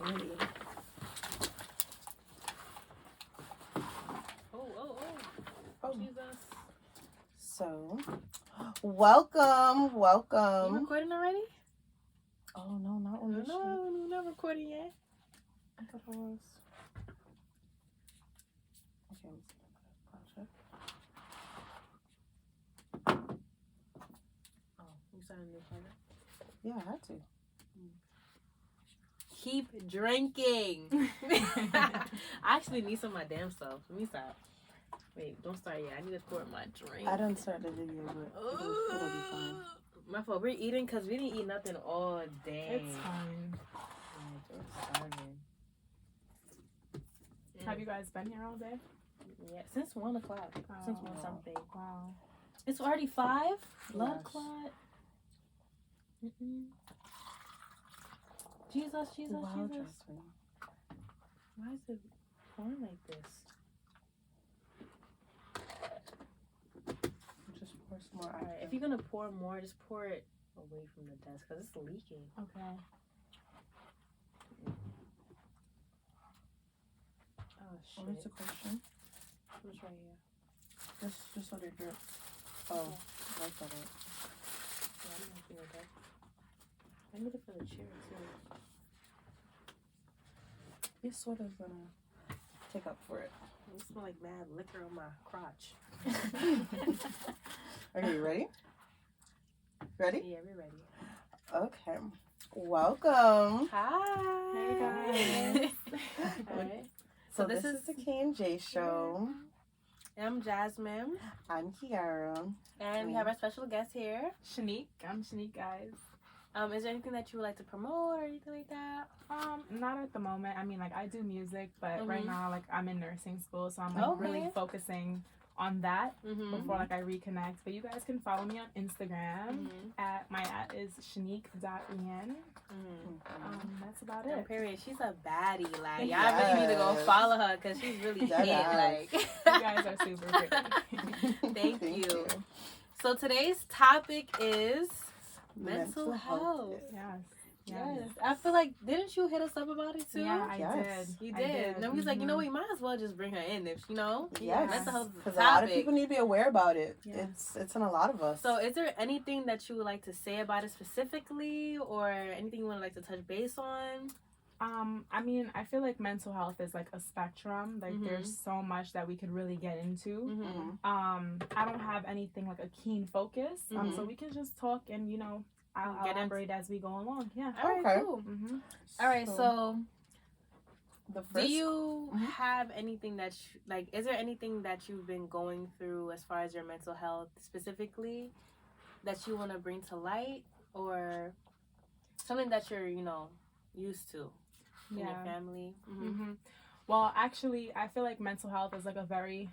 ready. Oh. Jesus. So, welcome. You recording already? Oh, no, not on this shit. No, we're not recording yet. I thought I was. Okay, let's project. Oh, you started a new project? Yeah, I had to. Keep drinking. I actually need some of my damn self. Let me stop. Wait, don't start yet. I need to pour my drink. I didn't start the video, but it'll be fine. My fault. We're eating because we didn't eat nothing all day. It's fine. We're starving. Have you guys been here all day? Yeah, since 1 o'clock. Since 1 something. Wow. It's already 5? Blood Yes. clot. Jesus. Wow, Jesus. Jasmine. Why is it pouring like this? Just pour some more. Alright, if you're gonna pour more, just pour it away from the desk because it's leaking. Okay. Oh shit. What is the question? What's right here? Just let it drip. Oh, like that. Yeah, I'm not doing that. I need it for the chair too. It's sort of gonna take up for it. It smells like mad liquor on my crotch. Okay, you ready? Ready? Yeah, we're ready. Okay. Welcome. Hi. Hey guys. Alright. So this is the K&J show. I'm Jasmine. I'm Kiara. And we have our special guest here. Shanique. I'm Shanique, guys. Is there anything that you would like to promote or anything like that? Not at the moment. I mean, like, I do music, but right now, like, I'm in nursing school, so I'm like really focusing on that before like I reconnect. But you guys can follow me on Instagram. My @ is shanique.ian. That's about No, it. period. She's a baddie. Like, y'all really need to go follow her because she's really hit. Like, You guys are super pretty. Thank you. So today's topic is mental health. Yes. I feel like, didn't you hit us up about it too? Yeah, I Yes. did. You did. And then we was like, you know, we might as well just bring her in if, you know, Yes. mental health is a Because a lot of topic. people need to be aware about it. Yes. It's in a lot of us. So is there anything that you would like to say about it specifically or anything you would like to touch base on? I mean, I feel like mental health is like a spectrum. Like there's so much that we could really get into. I don't have anything like a keen focus. So we can just talk and, you know, I'll elaborate as we go along. Yeah. All right, cool. All right, so the first, do you have anything that, is there anything that you've been going through as far as your mental health specifically that you want to bring to light or something that you're, you know, used to in your family? Well, actually, I feel like mental health is like a very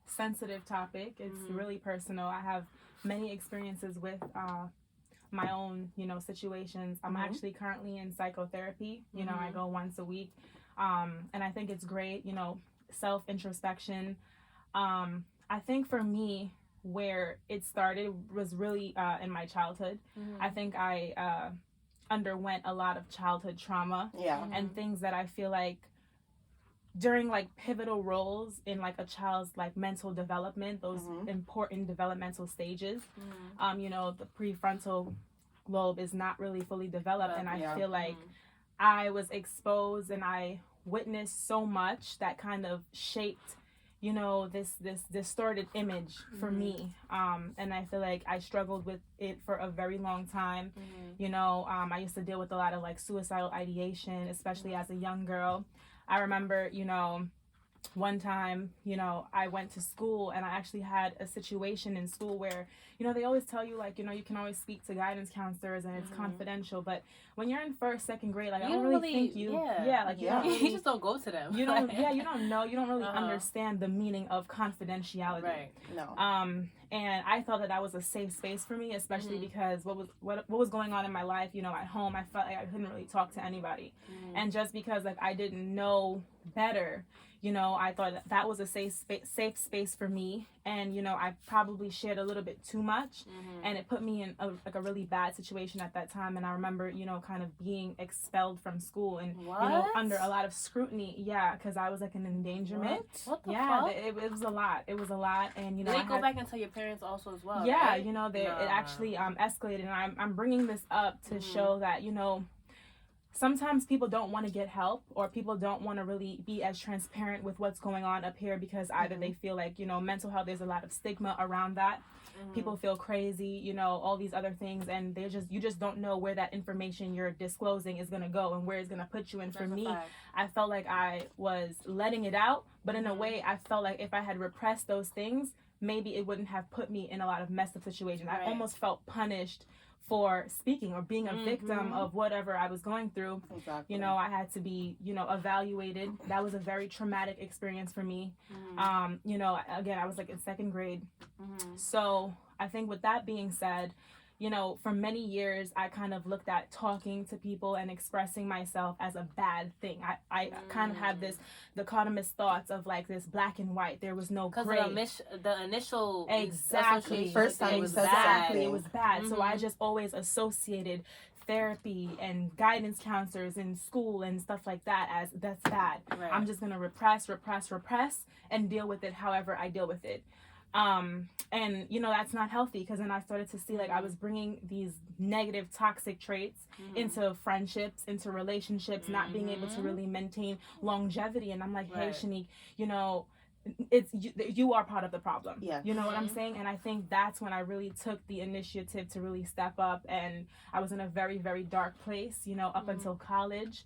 sensitive topic. It's really personal. I have many experiences with my own, you know, situations. I'm actually currently in psychotherapy. You know, I go once a week. And I think it's great, you know, self-introspection. I think for me, where it started was really in my childhood. I think I underwent a lot of childhood trauma and things that I feel like during like pivotal roles in like a child's like mental development, those important developmental stages, you know, the prefrontal lobe is not really fully developed, and I feel like I was exposed and I witnessed so much that kind of shaped, you know, this distorted image for me, and I feel like I struggled with it for a very long time. You know, I used to deal with a lot of like suicidal ideation, especially as a young girl. I remember, you know, one time, you know, I went to school and I actually had a situation in school where, you know, they always tell you like, you know, you can always speak to guidance counselors and it's confidential, but when you're in first, second grade, like, I don't really think you, you just don't go to them. You don't, you don't know, you don't really understand the meaning of confidentiality. Right. No. And I thought that was a safe space for me, especially because what was going on in my life, you know, at home, I felt like I couldn't really talk to anybody. And just because like I didn't know better. You know, I thought that was a safe space for me, and you know, I probably shared a little bit too much, and it put me in a really bad situation at that time. And I remember, you know, kind of being expelled from school, and you know, under a lot of scrutiny. Yeah, because I was like an endangerment. What the Yeah, fuck? it was a lot. It was a lot, and you know, Did they go back and tell your parents also as well? Yeah, right? you know, it actually escalated, and I'm bringing this up to show that, you know, sometimes people don't want to get help, or people don't want to really be as transparent with what's going on up here, because either they feel like, you know, mental health, there's a lot of stigma around that. People feel crazy, you know, all these other things, and you just don't know where that information you're disclosing is going to go and where it's going to put you. And for me, I felt like I was letting it out, but in a way I felt like if I had repressed those things, maybe it wouldn't have put me in a lot of messed up situations. I almost felt punished for speaking or being a victim of whatever I was going through. Exactly. You know, I had to be, you know, evaluated. That was a very traumatic experience for me. You know, again, I was like in second grade. So I think with that being said, you know, for many years, I kind of looked at talking to people and expressing myself as a bad thing. I kind of had this dichotomous thoughts of like this black and white. There was no gray. Because the initial Exactly. First time you said exactly. It was bad. So I just always associated therapy and guidance counselors in school and stuff like that as that's bad. Right. I'm just going to repress and deal with it however I deal with it. And you know, that's not healthy, because then I started to see like I was bringing these negative toxic traits into friendships, into relationships, not being able to really maintain longevity. And I'm like, hey, Shanique, you know, it's you are part of the problem. Yeah. You know what I'm saying? And I think that's when I really took the initiative to really step up. And I was in a very, very dark place, you know, up until college.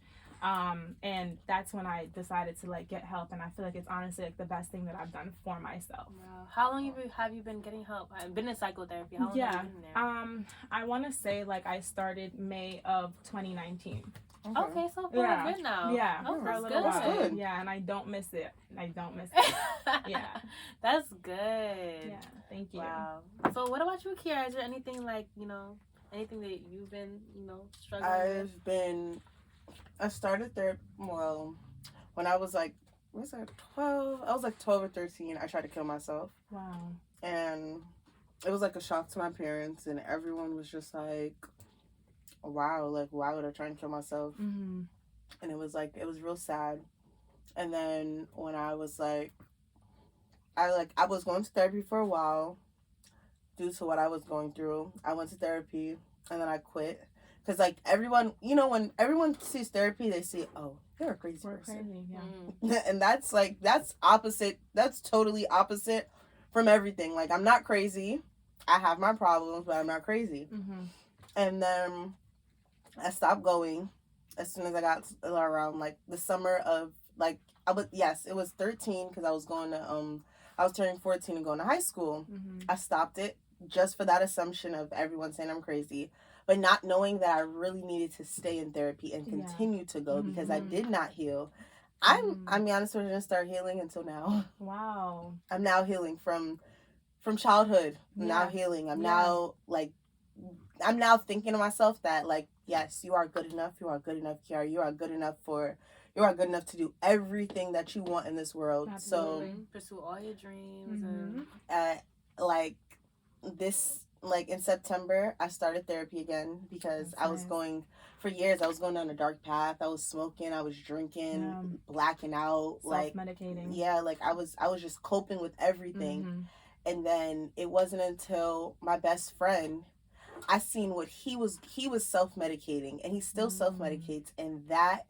And that's when I decided to like get help, and I feel like it's honestly like the best thing that I've done for myself. Wow. How long have you been getting help? I've been in psychotherapy. How long have you been there? I want to say like I started May of 2019. Okay, so for a bit now. Yeah, oh, for a that's little while. Good. Yeah, and I don't miss it. Yeah. That's good. Yeah, thank you. Wow. So what about you, Kiara? Is there anything like, you know, anything that you've been, you know, struggling with? I started therapy, well, when I was like, was I 12? I was like 12 or 13. I tried to kill myself. Wow. And it was like a shock to my parents, and everyone was just like, wow, like, why would I try and kill myself? And it was real sad. And then when I was like, I was going to therapy for a while due to what I was going through. I went to therapy, and then I quit. Because, like, everyone, you know, when everyone sees therapy, they see, oh, you're a crazy person. Crazy, yeah. And that's opposite. That's totally opposite from everything. Like, I'm not crazy. I have my problems, but I'm not crazy. And then I stopped going as soon as I got around, like, the summer of, like, it was 13, because I was going to, I was turning 14 and going to high school. I stopped it just for that assumption of everyone saying I'm crazy, but not knowing that I really needed to stay in therapy and continue to go, because I did not heal. I'm be honest with you, I didn't start healing until now. Wow. I'm now healing from childhood. I'm now healing. I'm now thinking to myself that, like, yes, you are good enough. You are good enough, Kiara. You are good enough to do everything that you want in this world. Absolutely. So pursue all your dreams. Like in September, I started therapy again, because I was going, for years, I was going down a dark path. I was smoking, I was drinking, blacking out, self-medicating. Yeah, like I was just coping with everything. And then it wasn't until my best friend, I seen what he was self-medicating, and he still self-medicates, and that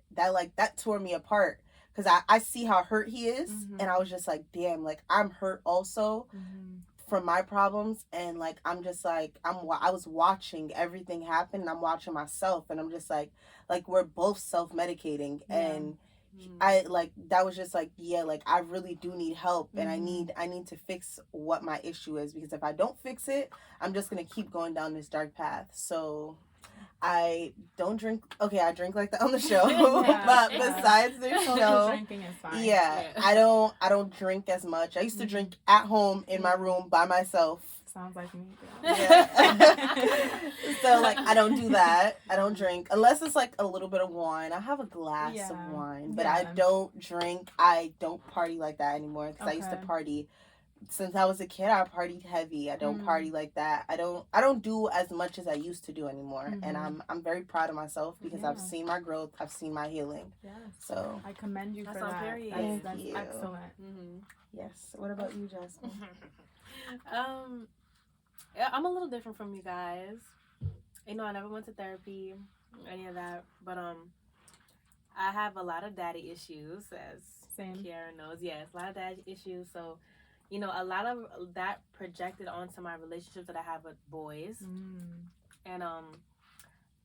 tore me apart, because I see how hurt he is, and I was just like, damn, like, I'm hurt also from my problems, and like, I'm just like, I was watching everything happen, and I'm watching myself, and I'm just like we're both self-medicating, and I like, that was just like, yeah, like, I really do need help, and I need to fix what my issue is, because if I don't fix it, I'm just gonna keep going down this dark path. So I don't drink. Okay, I drink like that on the show, but besides the show, drinking is fine. I don't drink as much. I used to drink at home in my room by myself. Sounds like me. Yeah. So like I don't do that. I don't drink unless it's like a little bit of wine. I have a glass of wine, but I don't drink. I don't party like that anymore because I used to party. Since I was a kid, I partied heavy. I don't party like that. I don't do as much as I used to do anymore. And I'm very proud of myself because I've seen my growth. I've seen my healing. Yes. So I commend you for that. That's you. Excellent. Yes. What about you, Jasmine? Yeah, I'm a little different from you guys. You know, I never went to therapy, any of that. But I have a lot of daddy issues, as Kiara knows. Yes, a lot of daddy issues. So, you know, a lot of that projected onto my relationships that I have with boys. And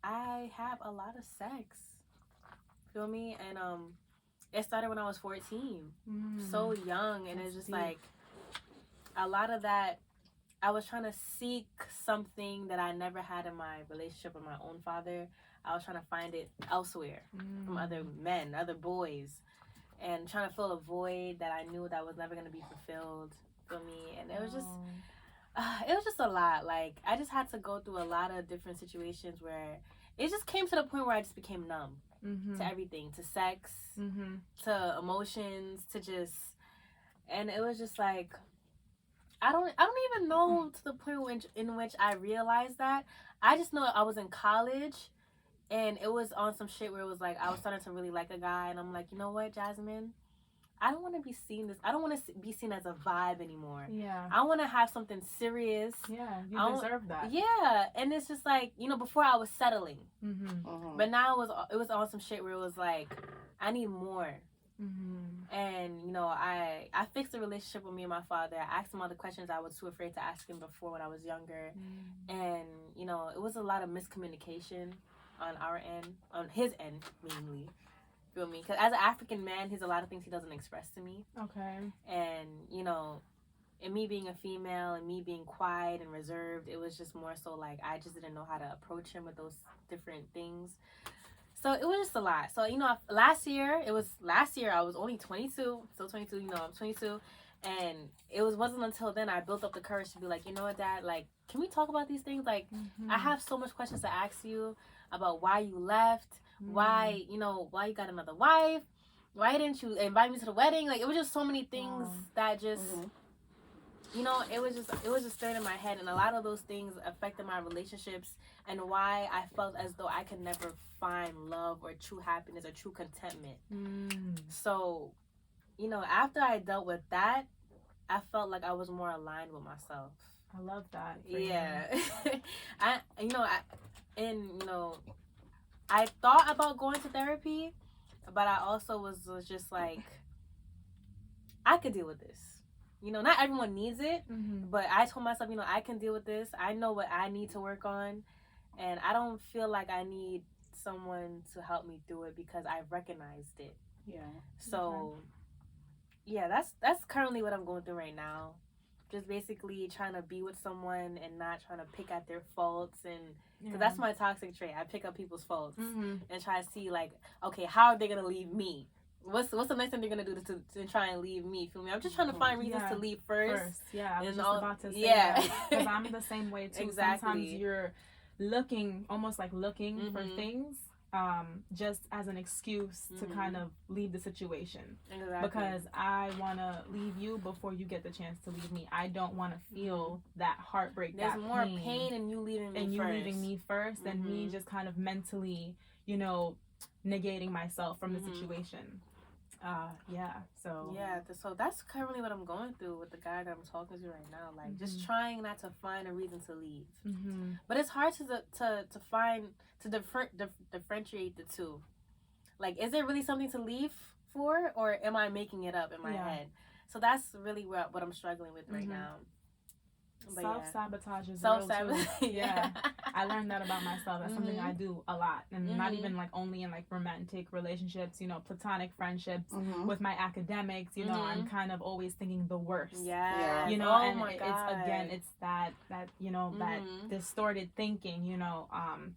I have a lot of sex. Feel me? And it started when I was 14. So young, and it's just deep. Like a lot of that. I was trying to seek something that I never had in my relationship with my own father. I was trying to find it elsewhere from other men, other boys, and trying to fill a void that I knew that was never going to be fulfilled for me. And it was just a lot. Like, I just had to go through a lot of different situations where it just came to the point where I just became numb to everything, to sex, to emotions, to just, and it was just like, I don't even know to the point in which I realized that. I just know I was in college, and it was on some shit where it was like I was starting to really like a guy, and I'm like, you know what, Jasmine, I don't want to be seen I don't want to be seen as a vibe anymore. Yeah, I want to have something serious. Yeah, you deserve that. Yeah, and it's just like, you know, before I was settling, but now it was on some shit where it was like I need more. And, you know, I fixed the relationship with me and my father. I asked him all the questions I was too afraid to ask him before when I was younger. And, you know, it was a lot of miscommunication on our end, on his end mainly. Feel me? Because as an African man, there's a lot of things he doesn't express to me. Okay. And, you know, and me being a female and me being quiet and reserved, it was just more so like I just didn't know how to approach him with those different things. So it was just a lot. So, you know, last year, I was only 22, still 22, you know, I'm 22. And it wasn't until then I built up the courage to be like, you know what, Dad, like, can we talk about these things? Like, I have so much questions to ask you about why you left, why you got another wife, why didn't you invite me to the wedding? Like, it was just so many things that just, you know, it was just straight in my head. And a lot of those things affected my relationships and why I felt as though I could never find love or true happiness or true contentment. So, you know, after I dealt with that, I felt like I was more aligned with myself. I love that. Yeah. I thought about going to therapy, but I also was just like, I could deal with this. You know, not everyone needs it, but I told myself, you know, I can deal with this. I know what I need to work on, and I don't feel like I need someone to help me through it because I've recognized it. Yeah. So, yeah, that's currently what I'm going through right now. Just basically trying to be with someone and not trying to pick at their faults, and because that's my toxic trait. I pick up people's faults and try to see like, okay, how are they gonna leave me? What's the next thing they're gonna do to try and leave me? Feel me? I'm just trying to find reasons to leave first. Yeah, I was just about to say that because I'm the same way too. Exactly. Sometimes you're looking for things just as an excuse to kind of leave the situation. Exactly. Because I want to leave you before you get the chance to leave me. I don't want to feel that heartbreak. There's more pain in you leaving me first than me just kind of mentally, you know, negating myself from the situation. So that's currently what I'm going through with the guy that I'm talking to right now. Like, just trying not to find a reason to leave. But it's hard to differentiate the two. Like, is there really something to leave for, or am I making it up in my head? So that's really what I'm struggling with right now. Self-sabotage is real too. Yeah. I learned that about myself. That's something I do a lot. And not even like only in like romantic relationships, you know, platonic friendships, with my academics, you know, I'm kind of always thinking the worst. Yeah. You know, it's that you know, that distorted thinking, you know,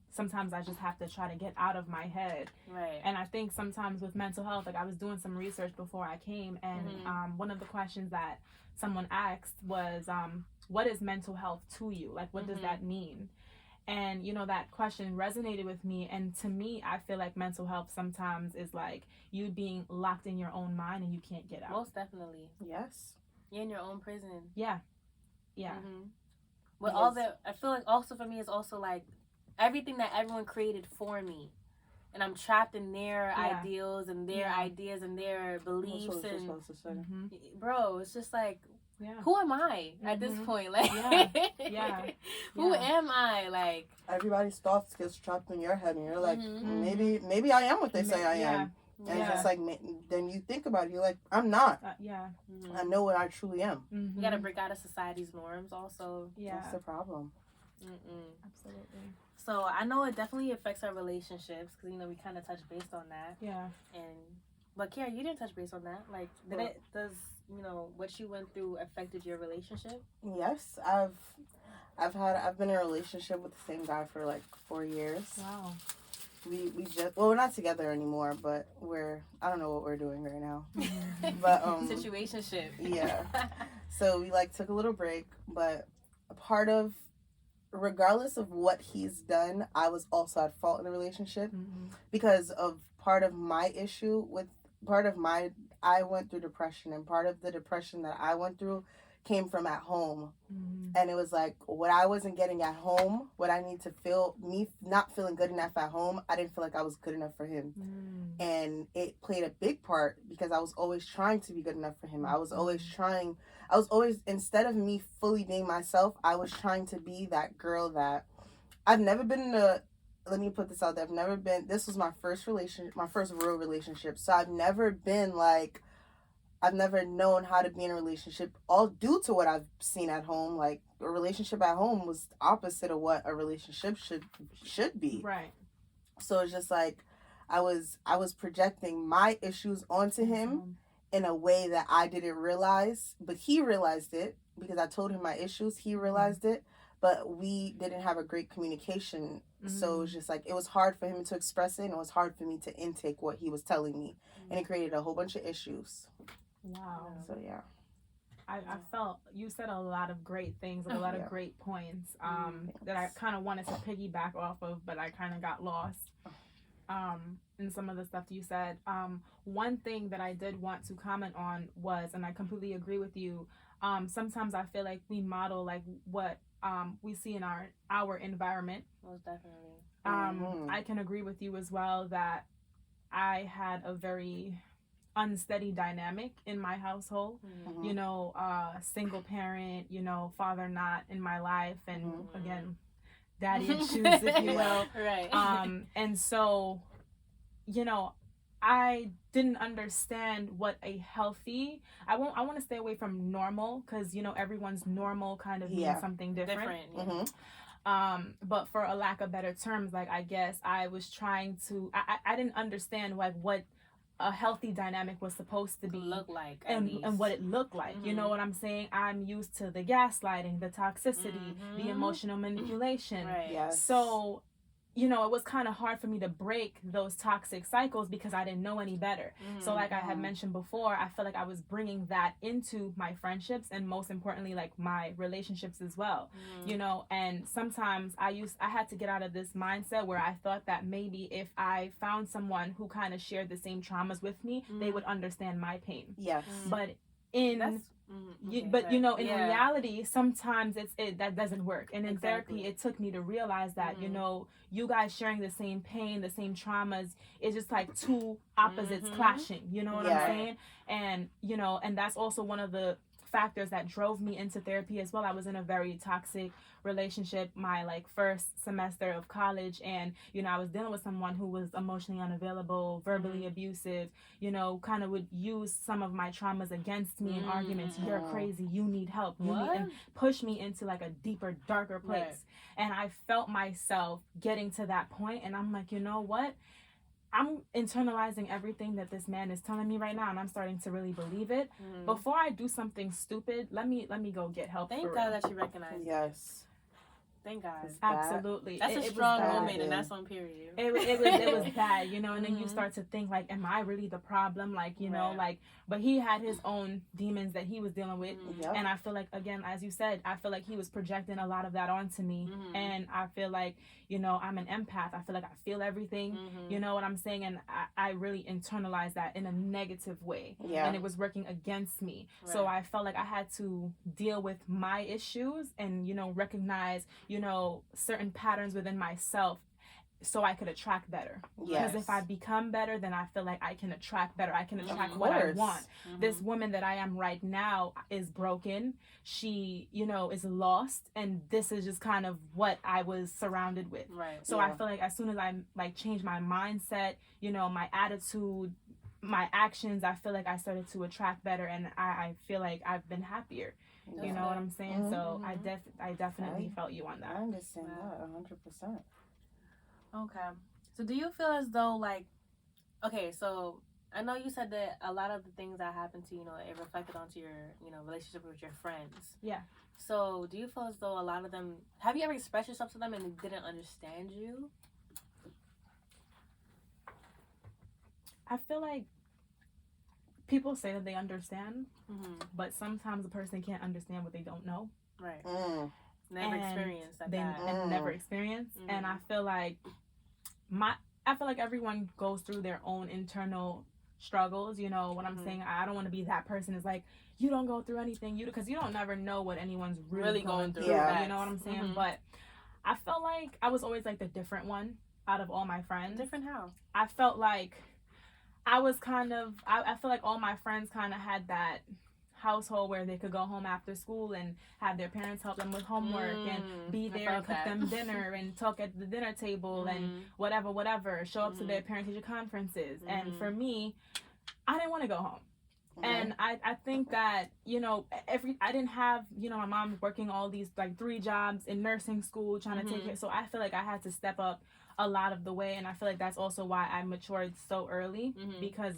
sometimes I just have to try to get out of my head. Right. And I think sometimes with mental health, like I was doing some research before I came, and one of the questions that someone asked was, what is mental health to you? Like, what does that mean? And, you know, that question resonated with me. And to me, I feel like mental health sometimes is like you being locked in your own mind and you can't get out. Most definitely. Yes. You're in your own prison. Yeah. Yeah. But all that, I feel like also for me is also like everything that everyone created for me. And I'm trapped in their ideals and their ideas and their beliefs. And bro, it's just like, who am I at this point? Like, who am I? Like, everybody's thoughts gets trapped in your head, and you're like, maybe I am what they say I am. And it's just like, then you think about it, you're like, I'm not. I know what I truly am. You gotta break out of society's norms also. That's the problem. Absolutely. So I know it definitely affects our relationships because, you know, we kind of touched base on that. Yeah. But Kiara, you didn't touch base on that. Like, does, you know, what you went through affected your relationship? Yes, I've been in a relationship with the same guy for like 4 years. Wow. We just, well, we're not together anymore, but I don't know what we're doing right now. But situationship. Yeah. So we like took a little break, but a part of, regardless of what he's done, I was also at fault in the relationship because of part of my issue with I went through depression, and part of the depression that I went through came from at home. And it was like what I wasn't getting at home, what I need to feel, me not feeling good enough at home, I didn't feel like I was good enough for him. And it played a big part because I was always trying to be good enough for him. I was always, instead of me fully being myself, I was trying to be that girl that I've never been in a, let me put this out there, this was my first real relationship. So I've never known how to be in a relationship, all due to what I've seen at home. Like, a relationship at home was opposite of what a relationship should be. Right. So it's just like I was projecting my issues onto him in a way that I didn't realize, but he realized it because I told him my issues. He realized it, but we didn't have a great communication. So it was just like, it was hard for him to express it, and it was hard for me to intake what he was telling me, and it created a whole bunch of issues. Wow. So yeah. I felt you said a lot of great things, a lot of great points that I kind of wanted to piggyback off of, but I kind of got lost in some of the stuff you said. One thing that I did want to comment on was, and I completely agree with you, sometimes I feel like we model like what we see in our environment. Most definitely. I can agree with you as well that I had a very unsteady dynamic in my household. You know, single parent, you know, father not in my life, and again, daddy issues, if you will. Right. And so, you know, I didn't understand what a healthy, I want to stay away from normal, because, you know, everyone's normal kind of means something different. But for a lack of better terms, like, I guess I was trying to, I didn't understand like what a healthy dynamic was supposed to be, look like, and what it looked like. You know what I'm saying? I'm used to the gaslighting, the toxicity, the emotional manipulation. Right. Yes. So, you know, it was kind of hard for me to break those toxic cycles because I didn't know any better. So like I had mentioned before, I feel like I was bringing that into my friendships, and most importantly, like my relationships as well. You know, and sometimes I had to get out of this mindset where I thought that maybe if I found someone who kind of shared the same traumas with me, they would understand my pain. Yes. But in you know, in reality, sometimes that doesn't work. And in therapy, it took me to realize that, you know, you guys sharing the same pain, the same traumas, is just like two opposites clashing. You know what I'm saying? And, you know, and that's also one of the factors that drove me into therapy as well. I was in a very toxic relationship my like first semester of college, and, you know, I was dealing with someone who was emotionally unavailable, verbally abusive, you know, kind of would use some of my traumas against me in arguments. You're crazy, you need help, and push me into like a deeper, darker place. And I felt myself getting to that point, and I'm like, you know what, I'm internalizing everything that this man is telling me right now, and I'm starting to really believe it. Before I do something stupid, let me go get help. Thank God that you recognize. Yes. Thank God. Absolutely. That's a it strong was moment, and that's on period. It was bad, you know, and then you start to think, like, am I really the problem? Like, you know, like, but he had his own demons that he was dealing with. And I feel like, again, as you said, I feel like he was projecting a lot of that onto me. And I feel like, you know, I'm an empath. I feel like I feel everything, you know what I'm saying? And I really internalized that in a negative way. And it was working against me. So I felt like I had to deal with my issues and, you know, recognize, you know, certain patterns within myself so I could attract better. Because if I become better, then I feel like I can attract better. I can attract what I want. This woman that I am right now is broken. She, you know, is lost. And this is just kind of what I was surrounded with. So I feel like as soon as I, like, changed my mindset, you know, my attitude, my actions, I feel like I started to attract better. And I feel like I've been happier. You know what I'm saying? So I definitely felt you on that. I understand that 100%. Okay. So do you feel as though, like, okay, so I know you said that a lot of the things that happened to you, you know, it reflected onto your, you know, relationship with your friends. Yeah. So do you feel as though a lot of them, have you ever expressed yourself to them and they didn't understand you? I feel like people say that they understand, but sometimes a person can't understand what they don't know. Right. Never experienced that. And never experienced. And I feel like everyone goes through their own internal struggles. You know what I'm saying? I don't want to be that person is like, you don't go through anything, because you don't never know what anyone's really going through. You know what I'm saying? But I felt like I was always like the different one out of all my friends. Different how? I felt like I was kind of, I feel like all my friends kind of had that household where they could go home after school and have their parents help them with homework and be there and cook them dinner and talk at the dinner table and whatever, show up to their parent-teacher conferences. And for me, I didn't want to go home. And I think that, you know, I didn't have, you know, my mom working all these, like, 3 jobs in nursing school trying to take it. So I feel like I had to step up a lot of the way, and I feel like that's also why I matured so early, because,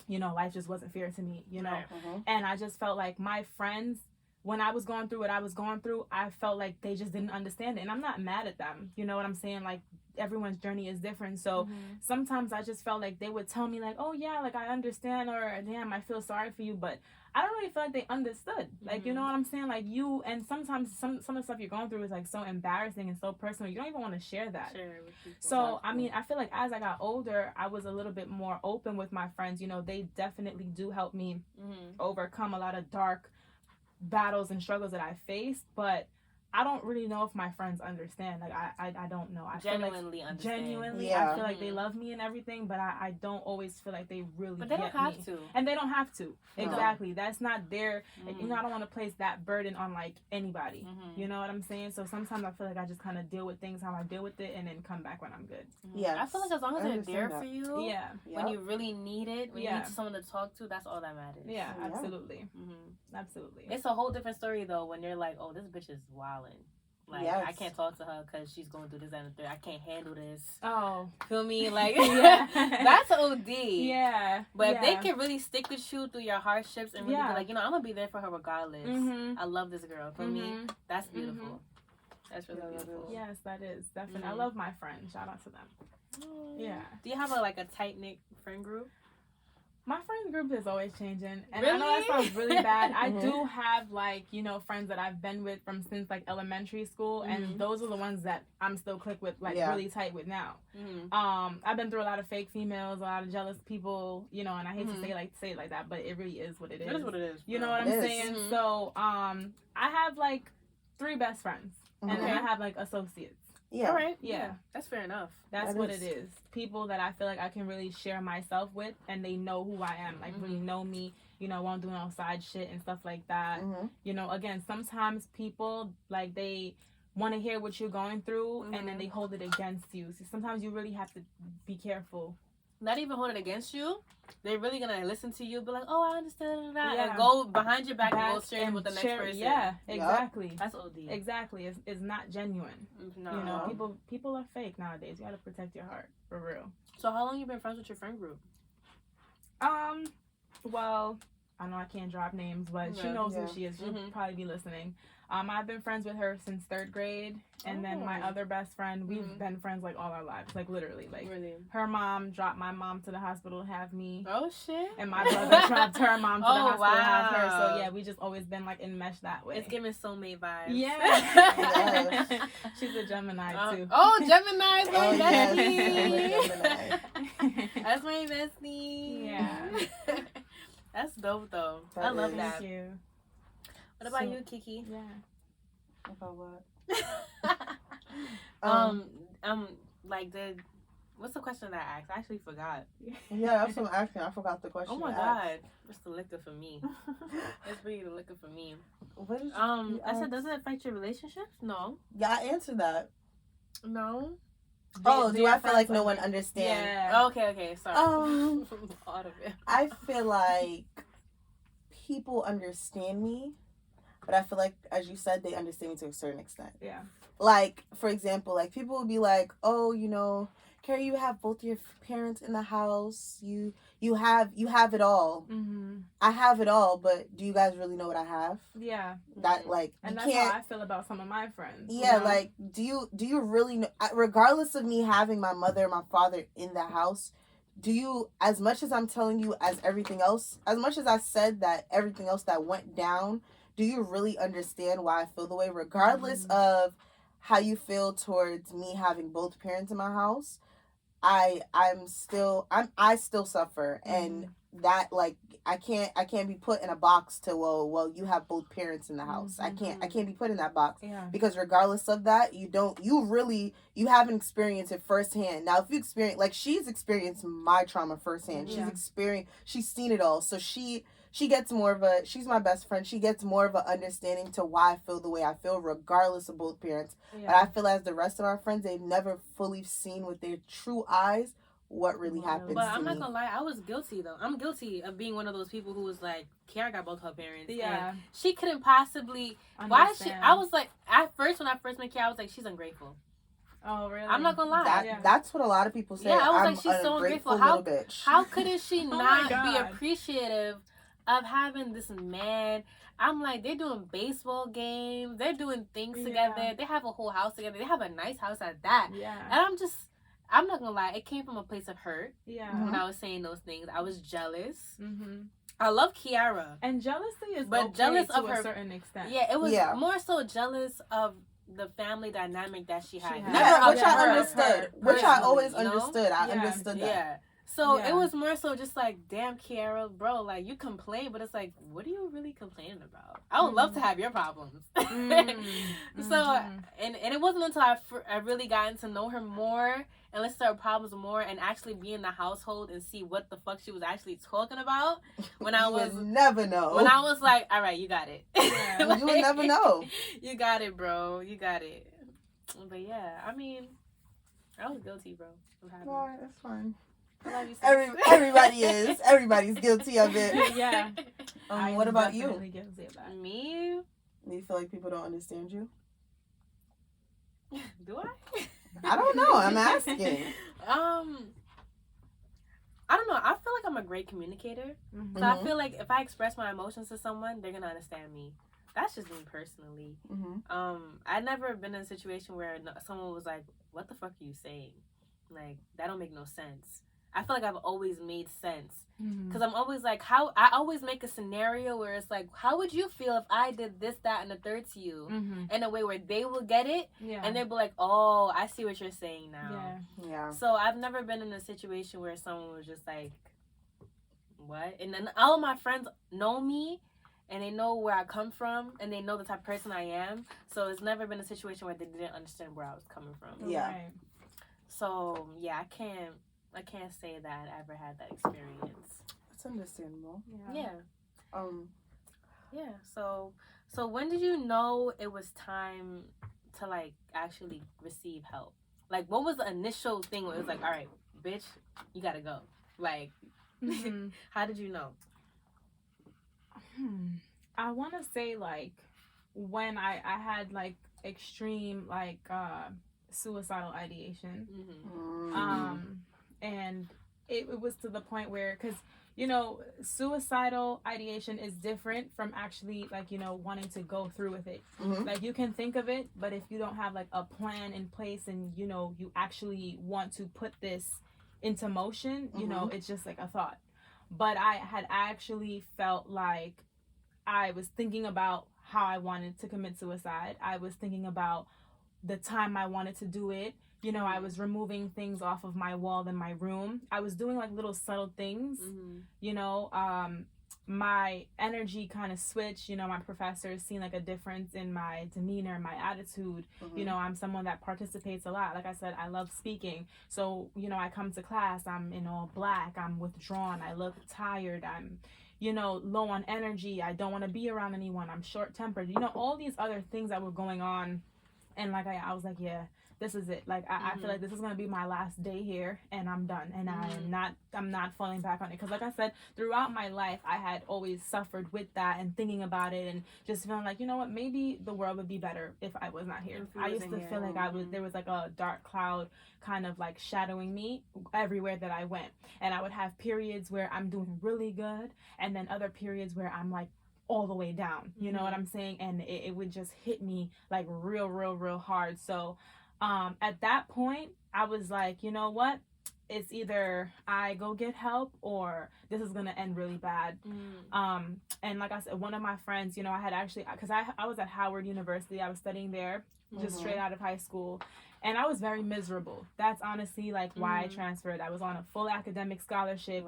you know, life just wasn't fair to me, you know. And I just felt like my friends, when I was going through what I was going through, I felt like they just didn't understand it. And I'm not mad at them, you know what I'm saying? Like, everyone's journey is different. So sometimes I just felt like they would tell me, like, oh yeah, like, I understand, or damn, I feel sorry for you, but I don't really feel like they understood. Like, you know what I'm saying? Like, you, and sometimes some of the stuff you're going through is, like, so embarrassing and so personal. You don't even want to share that. So, I mean, I feel like as I got older, I was a little bit more open with my friends. You know, they definitely do help me overcome a lot of dark battles and struggles that I faced, but I don't really know if my friends understand. Like, I don't know. I genuinely feel like, understand. Genuinely, I feel like they love me and everything, but I don't always feel like they really But they don't have to. And they don't have to. No. Exactly. That's not their, you know, I don't want to place that burden on, like, anybody. You know what I'm saying? So sometimes I feel like I just kind of deal with things how I deal with it and then come back when I'm good. Yeah. I feel like as long as they're there for you, yeah, when you really need it, when you need someone to talk to, that's all that matters. Yeah, absolutely. Absolutely. It's a whole different story, though, when you're like, oh, this bitch is wildin'. Like, I can't talk to her because she's going through this and the third. I can't handle this. Oh. Feel me? Like, that's OD. Yeah. But if they can really stick with you through your hardships and really be like, you know, I'm going to be there for her regardless. I love this girl. For me, that's beautiful. That's really beautiful. Yes, that is. Definitely. I love my friends. Shout out to them. Yeah. Do you have a tight-knit friend group? My friend group is always changing. And really? I know that sounds really bad. I do have, like, you know, friends that I've been with from since, like, elementary school. And those are the ones that I'm still click with, like, really tight with now. I've been through a lot of fake females, a lot of jealous people, you know, and I hate to say it like that, but it really is what it is. It is what it is. You know what I'm saying? So, I have, like, 3 best friends. And then I have, like, associates. Yeah. All right. Yeah. That's fair enough. That's what it is. People that I feel like I can really share myself with, and they know who I am. Like, really know me, you know, won't do no side shit and stuff like that. You know, again, sometimes people, like, they want to hear what you're going through, and then they hold it against you. So sometimes you really have to be careful. Not even hold it against you. They're really going to listen to you, be like, oh, I understand that. And go behind your back and go share it with the next person. Yeah, exactly. That's OD. Exactly. It's not genuine. No. You know, people are fake nowadays. You got to protect your heart, for real. So how long you been friends with your friend group? Well, I know I can't drop names, but she knows who she is. She'll probably be listening. I've been friends with her since 3rd grade, and then my other best friend, we've been friends like all our lives, like literally, like her mom dropped my mom to the hospital to have me. Oh shit! And my brother dropped her mom to the hospital to have her. So yeah, we just always been like enmeshed that way. It's giving soulmate vibes. Yeah. She's a Gemini too. Oh, Gemini is my Yes. bestie. That's my bestie. Yeah. That's dope though. That I love is. that. Thank you. What about you, Kiki? Yeah. About what? Like what's the question that I asked? I actually forgot. Yeah, that's what I'm asking. I forgot the question. Oh my god, it's the liquor for me. It's really the liquor for me. What did I said, does it affect your relationships? No. Yeah, I answered that. No. Do I feel like no one understands? Yeah. Okay. Sorry. All of it. I feel like people understand me, but I feel like, as you said, they understand me to a certain extent. Yeah. Like, for example, like people will be like, "Oh, you know, Carrie, you have both your parents in the house. You have it all. Mm-hmm. I have it all, but do you guys really know what I have? Yeah. That like, and you that's can't. how I feel about some of my friends. Yeah, you know? like, do you really know? Regardless of me having my mother and my father in the house, do you? As much as I'm telling you, as everything else, as much as I said that everything else that went down, do you really understand why I feel the way, regardless of how you feel towards me having both parents in my house? I still suffer, and that, like, I can't be put in a box to well you have both parents in the house. I can't be put in that box. Yeah. Because regardless of that, you haven't experienced it firsthand. Now if you experience, like, she's experienced my trauma firsthand. Yeah. She's seen it all, so she's my best friend. She gets more of an understanding to why I feel the way I feel, regardless of both parents. Yeah. But I feel as the rest of our friends, they've never fully seen with their true eyes what really happens But to I'm not me. gonna lie, I was guilty though. I'm guilty of being one of those people who was like, Kiara got both her parents. Yeah. And she couldn't possibly. Understand. Why is she? I was like, when I first met Kiara, I was like, she's ungrateful. Oh really? I'm not gonna lie. That's what a lot of people say. Yeah, I was I'm like, she's so ungrateful. little bitch. How couldn't she Oh not my be God. appreciative of having this man? I'm like, they're doing baseball games, they're doing things together, they have a whole house together, they have a nice house at that. Yeah. And I'm not gonna lie, it came from a place of hurt. Yeah. Mhm. When I was saying those things, I was jealous. Mm-hmm. I love Kiara, And jealousy is but okay jealous to of a her certain extent. Yeah, it was Yeah. more so jealous of the family dynamic that she had. She had. Never Yeah, of which I her understood. Which I always personally, you know? understood. I Yeah. understood that. Yeah. So Yeah. it was more so just like, damn, Kiara, bro, like, you complain, but it's like, what are you really complaining about? I would love to have your problems. So, and it wasn't until I really gotten to know her more and listen to her problems more and actually be in the household and see what the fuck she was actually talking about when I was would never know. when I was like, all right, you got it. Yeah. You would never know. You got it, bro. You got it. But yeah, I mean, I was guilty, bro. Of having All right, that's fine. I love you, sis. Everybody is. Everybody's guilty of it. Yeah. What about you? Definitely guilty of that. Me? Do you feel like people don't understand you? Do I? I don't know. I'm asking. I don't know. I feel like I'm a great communicator. Mm-hmm. So I feel like if I express my emotions to someone, they're gonna understand me. That's just me personally. Mm-hmm. I've never been in a situation where someone was like, "What the fuck are you saying? Like, that don't make no sense." I feel like I've always made sense. Because I'm always like, I always make a scenario where it's like, how would you feel if I did this, that, and the third to you? In a way where they will get it, Yeah. and they'll be like, oh, I see what you're saying now. Yeah. Yeah. So I've never been in a situation where someone was just like, what? And then all of my friends know me, and they know where I come from, and they know the type of person I am. So it's never been a situation where they didn't understand where I was coming from. Yeah. Right. So yeah, I can't say that I ever had that experience. That's understandable. Yeah. Yeah. So when did you know it was time to, like, actually receive help? Like, what was the initial thing where it was like, all right, bitch, you gotta go? Like, how did you know? I want to say, like, when I had, like, extreme, like, suicidal ideation. Mm-hmm. And it was to the point where, because suicidal ideation is different from actually, like, wanting to go through with it. Like, you can think of it, but if you don't have like a plan in place and you actually want to put this into motion, it's just like a thought. But I had actually felt like I was thinking about how I wanted to commit suicide. I was thinking about the time I wanted to do it. I was removing things off of my wall in my room. I was doing like little subtle things. My energy kind of switched. My professors seen like a difference in my demeanor, my attitude. I'm someone that participates a lot. Like I said, I love speaking. So, I come to class, I'm in all black, I'm withdrawn, I look tired, I'm low on energy, I don't want to be around anyone, I'm short-tempered, all these other things that were going on. And like I was like, yeah, this is it. Like I feel like this is gonna be my last day here, and I'm done. And I'm not falling back on it, because like I said, throughout my life I had always suffered with that and thinking about it and just feeling like, what, maybe the world would be better if I was not here. I used to feel like there was like a dark cloud kind of like shadowing me everywhere that I went, and I would have periods where I'm doing really good, and then other periods where I'm like all the way down, you know what I'm saying? And it would just hit me like real hard. So at that point I was like, you know what, it's either I go get help or this is gonna end really bad. And like I said, one of my friends, I had actually, because I was at Howard University, I was studying there just straight out of high school, and I was very miserable. That's honestly like why I transferred. I was on a full academic scholarship.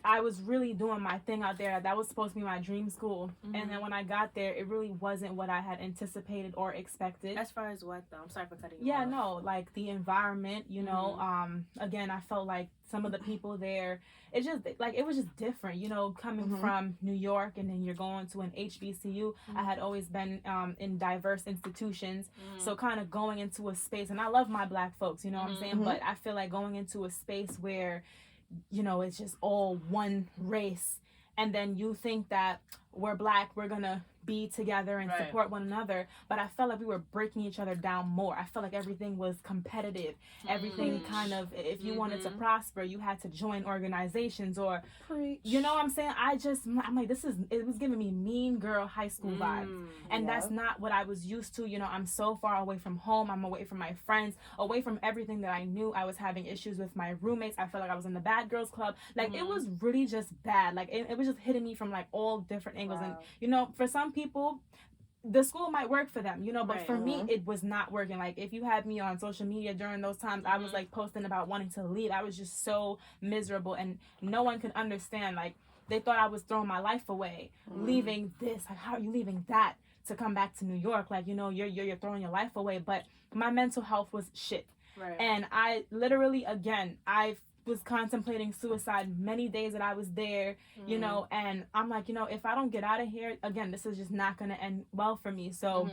I was really doing my thing out there. That was supposed to be my dream school. And then when I got there, it really wasn't what I had anticipated or expected. As far as what, though? I'm sorry for cutting you off. Yeah, no, like the environment, again, I felt like some of the people there, it was just different, coming from New York, and then you're going to an HBCU. I had always been in diverse institutions. So kind of going into a space, and I love my black folks, you know what I'm saying? But I feel like going into a space where it's just all one race, and then you think that we're black, we're gonna be together and support one another, but I felt like we were breaking each other down more. I felt like everything was competitive. Everything kind of, if you wanted to prosper, you had to join organizations or you know what I'm saying? I'm like, it was giving me mean girl high school vibes, and that's not what I was used to. I'm so far away from home, I'm away from my friends, away from everything that I knew. I was having issues with my roommates. I felt like I was in the bad girls club. Like it was really just bad. Like it was just hitting me from like all different angles. And for some people the school might work for them, but for me it was not working. Like if you had me on social media during those times, I was like posting about wanting to leave. I was just so miserable, and no one could understand. Like they thought I was throwing my life away, leaving this. Like, how are you leaving that to come back to New York? Like, you're throwing your life away. But my mental health was shit. And I literally, again, I was contemplating suicide many days that I was there, and I'm like, if I don't get out of here, again, this is just not going to end well for me. So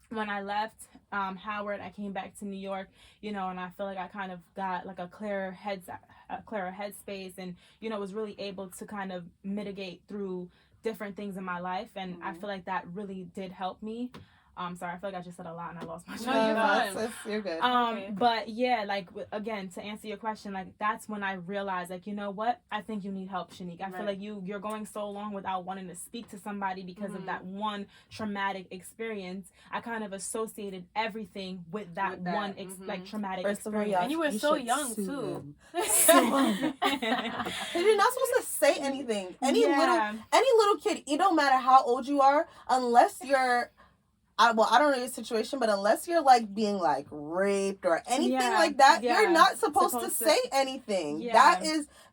when I left Howard, I came back to New York, and I feel like I kind of got like a clearer headspace, and, was really able to kind of mitigate through different things in my life. And I feel like that really did help me. Sorry, I feel like I just said a lot and I lost my train of thought. You're good. But yeah, like again, to answer your question, like that's when I realized, like, you know what? I think you need help, Shanique. I feel like you're going so long without wanting to speak to somebody because of that one traumatic experience. I kind of associated everything with that one traumatic experience. And you were so young too. You're not supposed to say anything. Any little kid, it don't matter how old you are, unless you're I don't know your situation, but unless you're like being like raped or anything like that, you're not supposed to say anything. Yeah.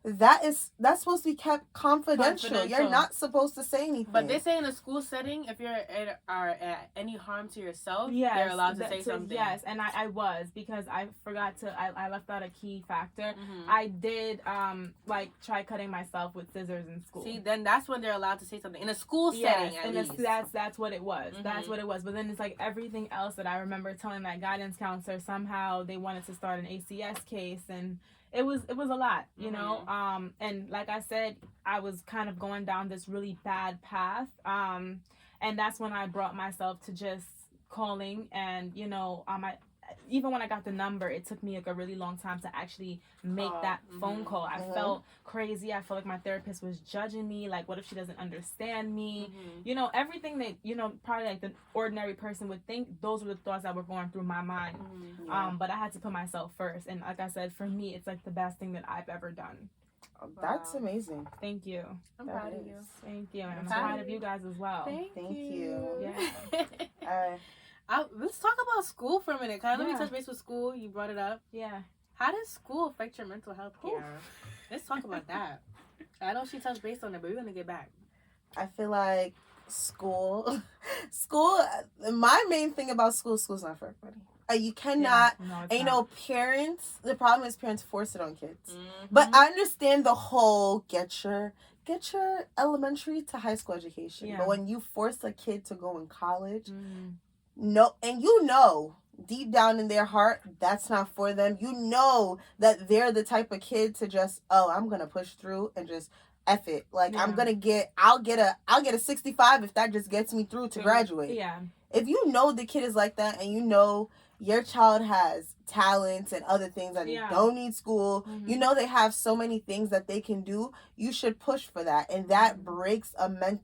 That's supposed to be kept confidential. You're not supposed to say anything. But they say in a school setting, if you're at any harm to yourself, they're allowed to say something. Yes, and I was, because I forgot I left out a key factor. I did like try cutting myself with scissors in school. See, then that's when they're allowed to say something in a school setting. At least. That's what it was. That's what it was. But then it's like everything else that I remember telling that guidance counselor, somehow they wanted to start an ACS case, and it was a lot, you know. And like I said, I was kind of going down this really bad path, and that's when I brought myself to just calling. And even when I got the number, it took me like a really long time to actually make that phone call. I felt crazy. I felt like my therapist was judging me. Like, what if she doesn't understand me? You know, everything that, you know, probably like the ordinary person would think, those were the thoughts that were going through my mind. But I had to put myself first. And like I said, for me, it's like the best thing that I've ever done. That's amazing. Thank you. I'm proud of you. Thank you. And I'm proud of you guys as well. Thank you. Yeah. Let's talk about school for a minute. Let me touch base with school. You brought it up. Yeah. How does school affect your mental health, Kiara? Let's talk about that. I know she touched base on it, but we're going to get back. I feel like school, my main thing about school's not for everybody. You cannot, and you know, parents, the problem is parents force it on kids. But I understand the whole get your elementary to high school education. But when you force a kid to go in college, no, and you know, deep down in their heart, that's not for them. You know that they're the type of kid to just, I'm going to push through and just F it. Like, I'll get a 65 if that just gets me through to graduate. Yeah. If you know the kid is like that and you know your child has talents and other things that they don't need school, you know they have so many things that they can do, you should push for that. And that breaks a mental,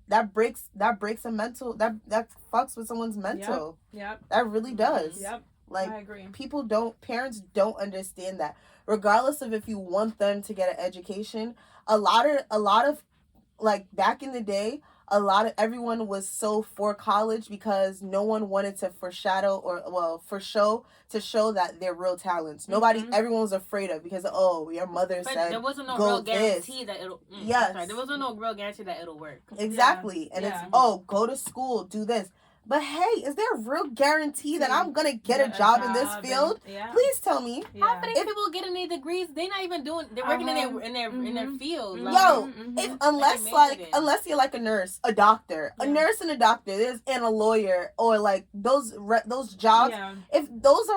that fucks with someone's mental. Yep. That really does. Yep. Like, I agree. Parents don't understand that. Regardless of if you want them to get an education, a lot of like back in the day, everyone was so for college because no one wanted to show that they're real talents. Everyone was afraid of because your mother said there wasn't no go real guarantee that it'll. There wasn't no real guarantee that it'll work. Exactly, and it's go to school, do this. But hey, is there a real guarantee that I'm gonna get a job in this field? Please tell me. Half of these people getting their degrees, they're not even doing. They're working in their field. Like, unless you're like a nurse, a doctor, a nurse and a doctor, and a lawyer, or like those jobs. Yeah. If those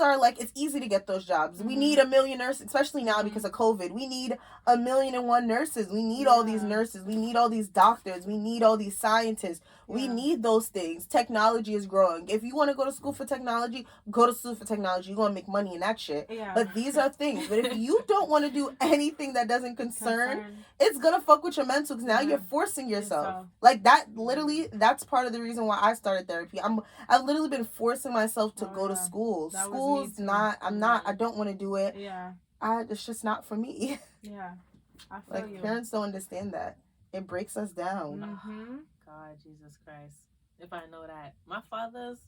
are like, it's easy to get those jobs. We need 1 million nurses, especially now because of COVID. We need 1,000,001 nurses. We need all these nurses. We need all these doctors. We need all these scientists. We need those things. Technology is growing. If you want to go to school for technology, go to school for technology. You're going to make money in that shit. Yeah. But these are things. But if you don't want to do anything that doesn't concern, it's going to fuck with your mental because now you're forcing yourself. Like that, literally, that's part of the reason why I started therapy. I've literally been forcing myself to go to school. School's not, I don't want to do it. Yeah. It's just not for me. Yeah. I feel you. Parents don't understand that. It breaks us down. God, Jesus Christ. If I know that. My father's,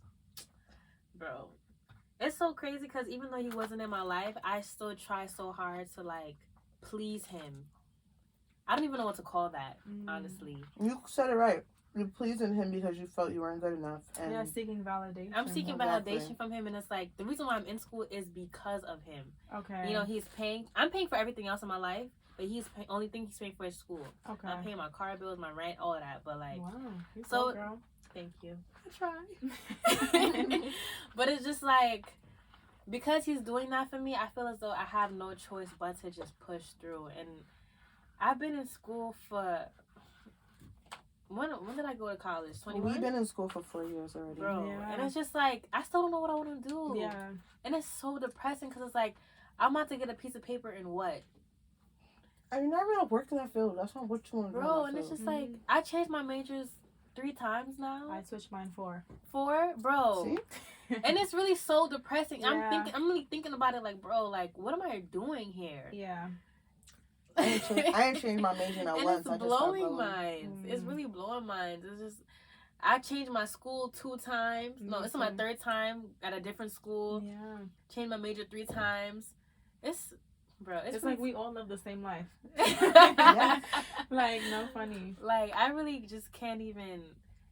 bro, it's so crazy because even though he wasn't in my life, I still try so hard to, like, please him. I don't even know what to call that, honestly. You said it right. You're pleasing him because you felt you weren't good enough. And seeking validation. I'm seeking validation from him, and it's like, the reason why I'm in school is because of him. Okay. You know, I'm paying for everything else in my life. But only thing he's paying for is school. Okay. I'm paying my car bills, my rent, all of that. But like, wow, so cool, girl. Thank you. I try. But it's just like, because he's doing that for me, I feel as though I have no choice but to just push through. And I've been in school for. When did I go to college? 21? We've been in school for 4 years already. Bro, and it's just like, I still don't know what I want to do. Yeah. And it's so depressing because it's like, I'm about to get a piece of paper and what? You're not gonna work in that field. That's not what you want to do. Bro, and it's just like, I changed my majors 3 times now. I switched mine 4. 4? Bro. See? And it's really so depressing. Yeah. I'm really thinking about it like, bro, like, what am I doing here? Yeah. I ain't changed my major not once. It's blowing minds. It's really blowing minds. It's just, I changed my school 2 times. No, it's my 3rd time at a different school. Yeah. Changed my major 3 times. Bro, it's like we all live the same life. Yeah. Like, no funny. Like, I really just can't even.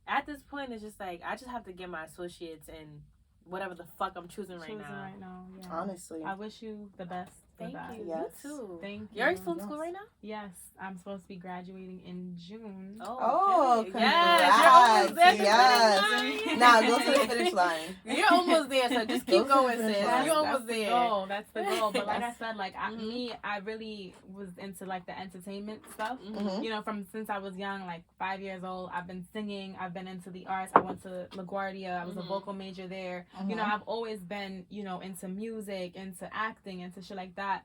At this point, it's just like, I just have to get my associates in whatever the fuck I'm choosing right now. Yeah. Honestly. I wish you the best. Thank that. you. Yes. You too. Thank you. You're still in school right now? Yes, I'm supposed to be graduating in June. Oh, okay. congrats. Yes, you're almost there. Yes. Nah, go to the finish line. You're almost there, so just keep going, sis. line. You're almost there. That's the goal. But like I said, like I really was into like the entertainment stuff. Mm-hmm. You know, from since I was young, like 5 years old, I've been singing. I've been into the arts. I went to LaGuardia. I was a vocal major there. You know, I've always been, you know, into music, into acting, into shit like that.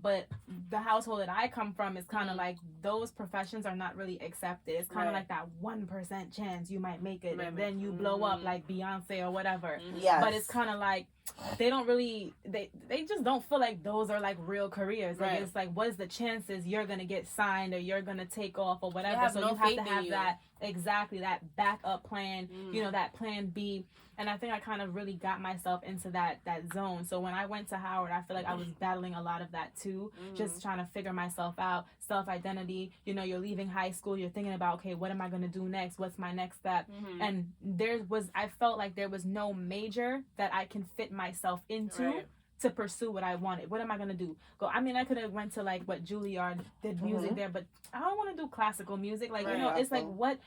But the household that I come from is kind of like those professions are not really accepted. It's kind of like that 1% chance you might make it, and then you blow up like Beyonce or whatever. Yes. But it's kind of like they don't really they just don't feel like those are like real careers. Like it's like, what is the chances you're gonna get signed or you're gonna take off or whatever? So you have to have that that backup plan. You know, that plan B. And I think I kind of really got myself into that zone. So when I went to Howard, I feel like I was battling a lot of that too. Just trying to figure myself out, self-identity. You know, you're leaving high school, you're thinking about, okay, what am I going to do next? What's my next step? And I felt like there was no major that I can fit myself into to pursue what I wanted. What am I going to do? I mean, I could have went to like what Juilliard did music there, but I don't want to do classical music. Like, you know, it's like, what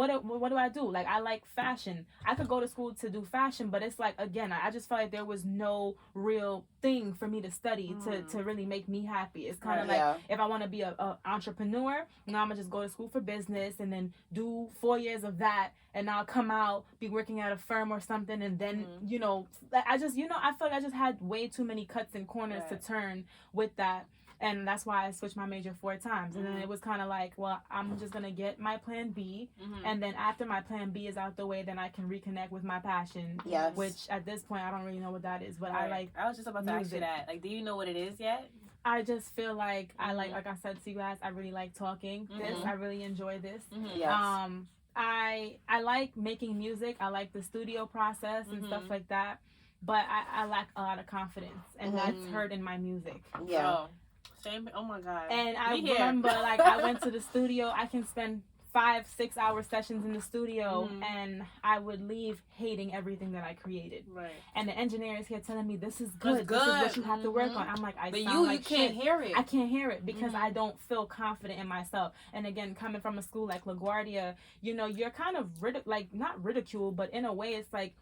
do I do? Like, I like fashion. I could go to school to do fashion, but it's like, again, I just felt like there was no real thing for me to study to really make me happy. It's kind of like, if I want to be a entrepreneur, now I'm going to just go to school for business and then do 4 years of that. And I'll come out, be working at a firm or something. And then, you know, I just, you know, I feel like I just had way too many cuts and corners to turn with that. And that's why I switched my major 4 times. And then it was kind of like, well, I'm just going to get my plan B. And then after my plan B is out the way, then I can reconnect with my passion. Yes. Which at this point, I don't really know what that is. But I was just about to ask you that. Like, do you know what it is yet? I just feel like like I said to you guys, I really like talking this. I really enjoy this. Yes. I like making music. I like the studio process and stuff like that. But I lack a lot of confidence. And that's heard in my music. Yeah. Same. Oh my God. And I remember, like, I went to the studio. I can spend 5-6 hour sessions in the studio, and I would leave hating everything that I created. Right. And the engineer is here telling me, this is good. This is what you have to work on. I'm like, you can't hear it. I can't hear it because I don't feel confident in myself. And again, coming from a school like LaGuardia, you know, you're kind of not ridiculed, but in a way, it's like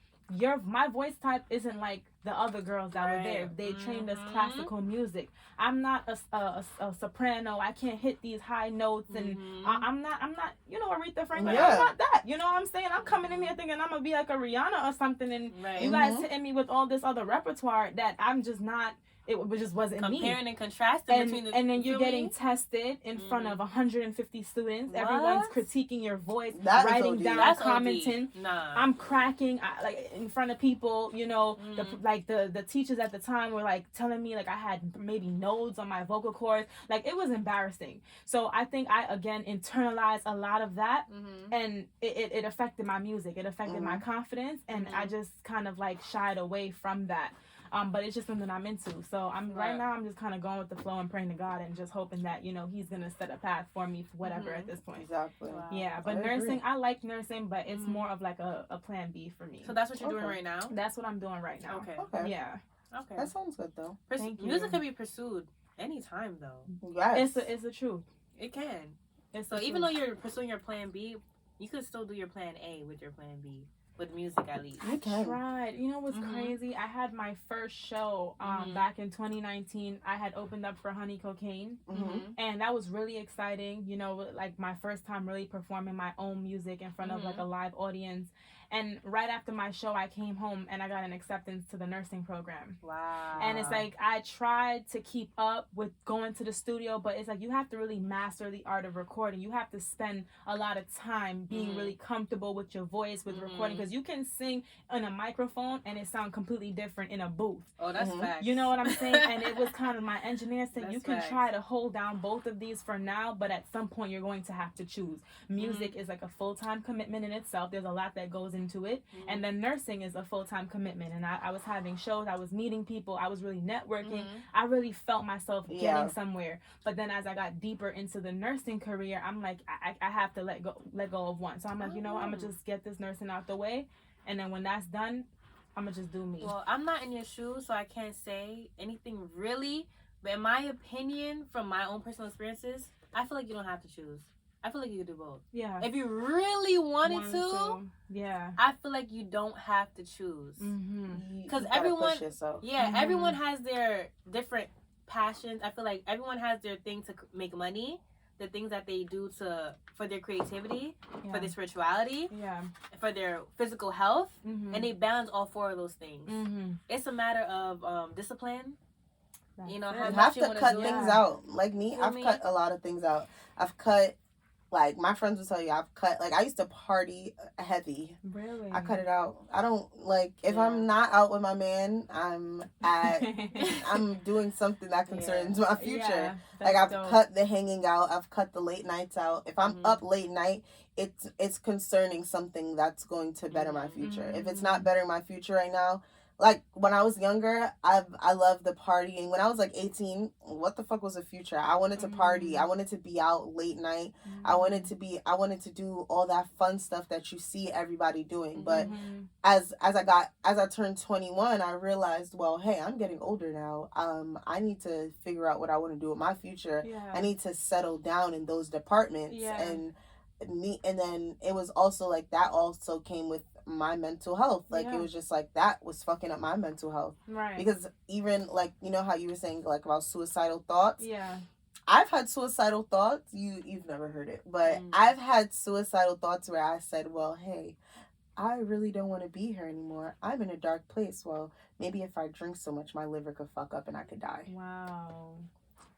my voice type isn't like the other girls that were there. They trained us classical music. I'm not a soprano. I can't hit these high notes, and I'm not, you know, Aretha Franklin. I'm not that. You know what I'm saying? I'm coming in here thinking I'm gonna be like a Rihanna or something, and you guys hitting me with all this other repertoire that I'm just not. It just wasn't me. Comparing and contrasting between the. And then you're getting tested in front of 150 students. What? Everyone's critiquing your voice, writing down, commenting. Nah. I'm cracking like in front of people. You know, the teachers at the time were like telling me like I had maybe nodes on my vocal cords. Like it was embarrassing. So I think I again internalized a lot of that, and it affected my music. It affected my confidence, and I just kind of like shied away from that. But it's just something I'm into. So right now I'm just kind of going with the flow and praying to God and just hoping that, you know, he's going to set a path for me for whatever at this point. Exactly. Wow. Yeah, but I like nursing, but it's more of like a plan B for me. So that's what you're doing right now? That's what I'm doing right now. Okay. Yeah. Okay. That sounds good though. Thank you. Music can be pursued anytime though. Yes. It's the truth. It can. So even though you're pursuing your plan B, you could still do your plan A with your plan B. With music at least. I tried. You know what's crazy? I had my first show back in 2019. I had opened up for Honey Cocaine. And that was really exciting. You know, like my first time really performing my own music in front of like a live audience. And right after my show, I came home and I got an acceptance to the nursing program. Wow. And it's like I tried to keep up with going to the studio, but it's like you have to really master the art of recording. You have to spend a lot of time being really comfortable with your voice, with recording, because you can sing on a microphone and it sounds completely different in a booth. Oh, that's facts. You know what I'm saying? And it was kind of my engineer said, you can try to hold down both of these for now, but at some point you're going to have to choose. Music is like a full-time commitment in itself. There's a lot that goes into it. And then nursing is a full-time commitment. And I was having shows, I was meeting people, I was really networking. I really felt myself getting somewhere. But then as I got deeper into the nursing career, I'm like, I have to let go of one. So I'm like, you know what, I'm gonna just get this nursing out the way. And then when that's done, I'm gonna just do me. Well, I'm not in your shoes, so I can't say anything really. But in my opinion, from my own personal experiences, I feel like you don't have to choose. I feel like you could do both. Yeah. If you really wanted to, yeah, I feel like you don't have to choose. Because everyone, Mm-hmm. everyone has their different passions. I feel like everyone has their thing to make money, the things that they do for their creativity, for their spirituality, for their physical health, and they balance all four of those things. It's a matter of discipline. That's you know, it. how You much have you to want cut to do things it. out. Like me, Feel I've me? cut a lot of things out. I've cut, like, my friends will tell you, I've cut, like, I used to party heavy. Really? I cut it out. I don't, like, if Yeah. I'm not out with my man, I'm doing something that concerns my future. Yeah, like, I've dope. cut the hanging out. I've cut the late nights out. If I'm up late night, it's concerning something that's going to better my future. If it's not bettering my future right now, like, when I was younger, I loved the partying. When I was like 18, what the fuck was the future? I wanted to party. I wanted to be out late night. I wanted to do all that fun stuff that you see everybody doing. But as I turned 21, I realized, well, hey, I'm getting older now. I need to figure out what I want to do with my future. I need to settle down in those departments. And then it was also like that also came with my mental health. Like, it was just like that was fucking up my mental health. Right. Because even, like, you know how you were saying, like, about suicidal thoughts? Yeah. I've had suicidal thoughts. You've never heard it, but I've had suicidal thoughts where I said, well, hey, I really don't want to be here anymore. I'm in a dark place. Well, maybe if I drink so much, my liver could fuck up and I could die. Wow.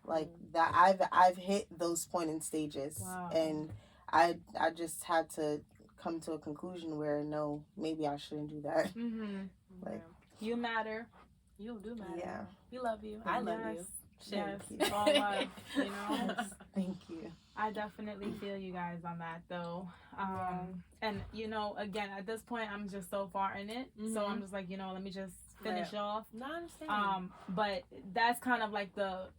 Like that, I've hit those point in stages. Wow. And I just had to come to a conclusion where, no, maybe I shouldn't do that. Like, you matter. You do matter. Yeah. We love you. I love you. Yes, all love, you know. Thank you. I definitely feel you guys on that, though. And, you know, again, at this point, I'm just so far in it. So I'm just like, you know, let me just finish off. No, I understand. But that's kind of like the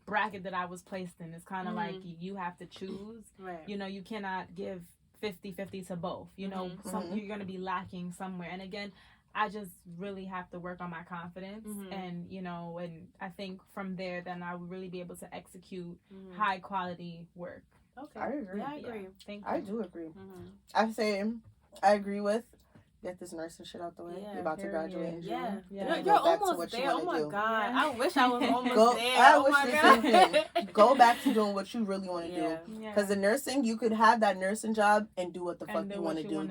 bracket that I was placed in. It's kind of like you have to choose. Right. You know, you cannot give 50-50 to both. You know, you're going to be lacking somewhere. And again, I just really have to work on my confidence. And, you know, and I think from there, then I will really be able to execute high quality work. Okay. I agree. Yeah, I agree. Thank you. I do agree. I agree with get this nursing shit out the way. You're about to graduate. Yeah. You're almost there. Oh my God. I wish I was almost there. I wish the same thing. Go back to doing what you really want to do. Because the nursing, you could have that nursing job and do what the fuck you want to do.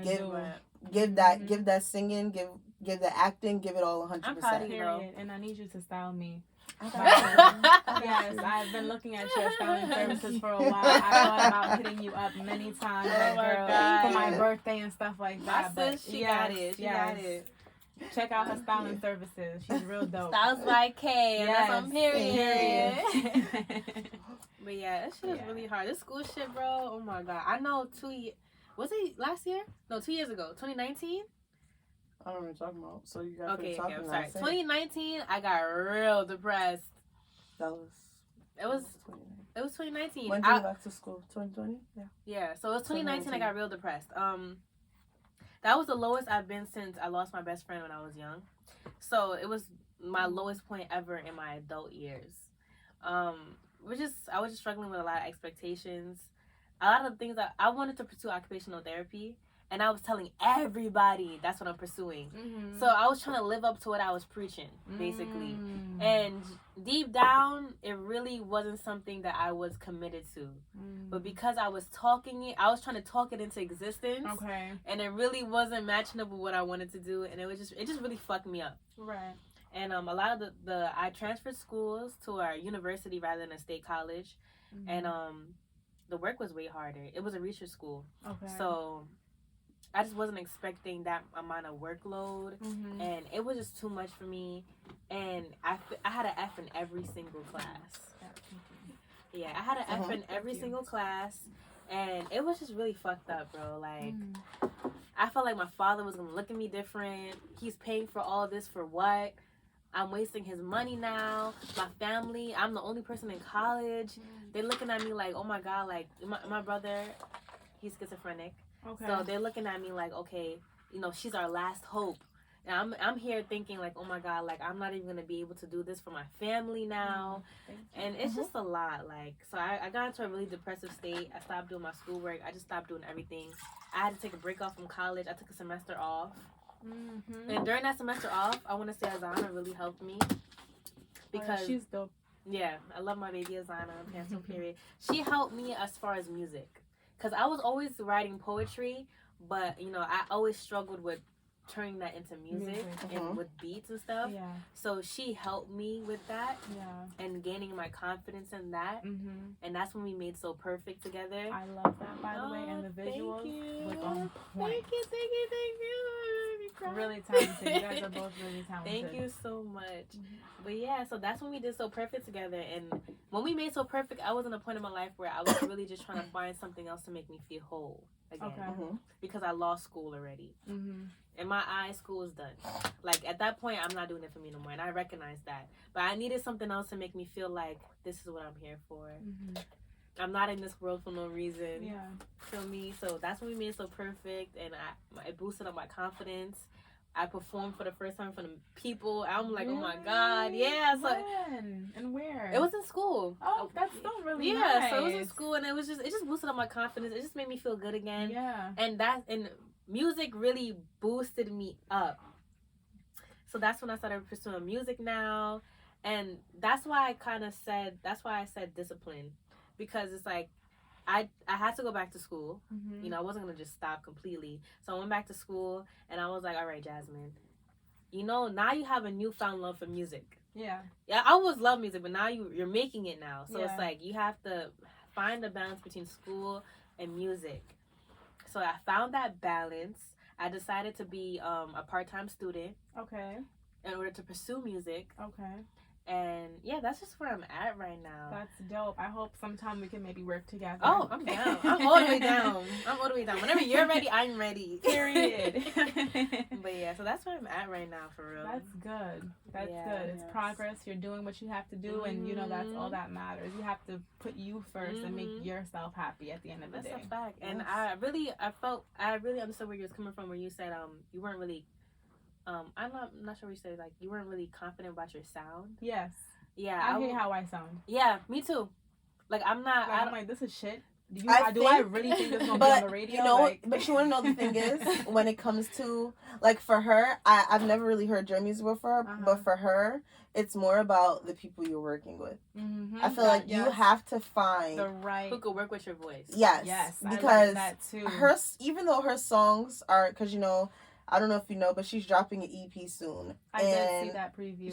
Give that singing, give the acting, give it all 100%. I'm proud of you, bro. And I need you to style me. Yes, I've been looking at your styling services for a while. I thought about hitting you up many times, for my birthday and stuff like that. But she got it. She got it. Check out her styling services. She's real dope. Styles by K. That's on period. But yeah, that shit is really hard. This school shit, bro. Oh my God. I know was it last year? No, 2 years ago. 2019? I don't know what you're talking about. So you got okay, I'm sorry. 2019, I got real depressed. It was 2019. When did you go back to school? 2020? Yeah. Yeah. So it was 2019. I got real depressed. That was the lowest I've been since I lost my best friend when I was young. So it was my lowest point ever in my adult years. I was just struggling with a lot of expectations. A lot of things I wanted to pursue occupational therapy. And I was telling everybody that's what I'm pursuing. So I was trying to live up to what I was preaching, basically. And deep down, it really wasn't something that I was committed to. But because I was I was trying to talk it into existence. Okay. And it really wasn't matching up with what I wanted to do. And it just really fucked me up. Right. And a lot of I transferred schools to a university rather than a state college. And the work was way harder. It was a research school. Okay. So I just wasn't expecting that amount of workload, and it was just too much for me. And I had an F in every single class. Yeah, I had an F in every single class, and it was just really fucked up, bro. Like, I felt like my father was gonna look at me different. He's paying for all this for what? I'm wasting his money now. My family, I'm the only person in college. They're looking at me like, oh my God, like, my brother, he's schizophrenic. Okay. So they're looking at me like, okay, you know, she's our last hope. And I'm here thinking like, oh my God, like I'm not even gonna be able to do this for my family now, and it's just a lot. Like, so I got into a really depressive state. I stopped doing my schoolwork. I just stopped doing everything. I had to take a break off from college. I took a semester off, and during that semester off, I want to say Azana really helped me because she's dope. Yeah, I love my baby Azana. Pencil period. She helped me as far as music, cause I was always writing poetry, but you know I always struggled with turning that into music and with beats and stuff. Yeah. So she helped me with that. Yeah. And gaining my confidence in that. And that's when we made So Perfect together. I love that, by the way, and the visuals look on point. Thank you. Really talented. You guys are both really talented. Thank you so much. But yeah, so that's when we did So Perfect together. And when we made So Perfect, I was in a point in my life where I was really just trying to find something else to make me feel whole again. Okay. Because I lost school already. In my eyes, school is done. Like, at that point, I'm not doing it for me no more. And I recognize that. But I needed something else to make me feel like this is what I'm here for. I'm not in this world for no reason. Yeah. Feel me? So that's when we made So Perfect. And it boosted up my confidence. I performed for the first time for the people. I'm like, oh my God. Yeah. So when? And where? it was in school. Oh, that's still really nice. nice. So it was in school, and it just boosted up my confidence. It just made me feel good again. Yeah. And music really boosted me up. So that's when I started pursuing music now. And that's why I said discipline. Because it's like, I had to go back to school. You know, I wasn't going to just stop completely. So I went back to school, and I was like, all right, Jasmine, you know, now you have a newfound love for music. Yeah. Yeah, I always loved music, but now you're making it now. So it's like, you have to find a balance between school and music. So I found that balance. I decided to be a part-time student. Okay. In order to pursue music. Okay. And yeah, that's just where I'm at right now. That's dope. I hope sometime we can maybe work together. Oh, I'm down. I'm all the way down. Whenever you're ready, I'm ready. Period. But yeah, so that's where I'm at right now, for real. That's good. That's good. It's progress. You're doing what you have to do, and you know that's all that matters. You have to put you first and make yourself happy at the end of the day. That's a fact. And I really understood where you was coming from, where you said you weren't really I'm not sure what you said, like you weren't really confident about your sound. Yes. Yeah. I hate how I sound. Yeah, me too. Like I'm not. Like, I'm like, this is shit. Do I I really think this gonna be on the radio? You know, but you want to know the thing is, when it comes to like for her, I've never really heard your music before, but for her, it's more about the people you're working with. I feel like you have to find the right who could work with your voice. Yes, because I like that too. Even though her songs are, because you know, I don't know if you know, but she's dropping an EP soon. I did see that preview.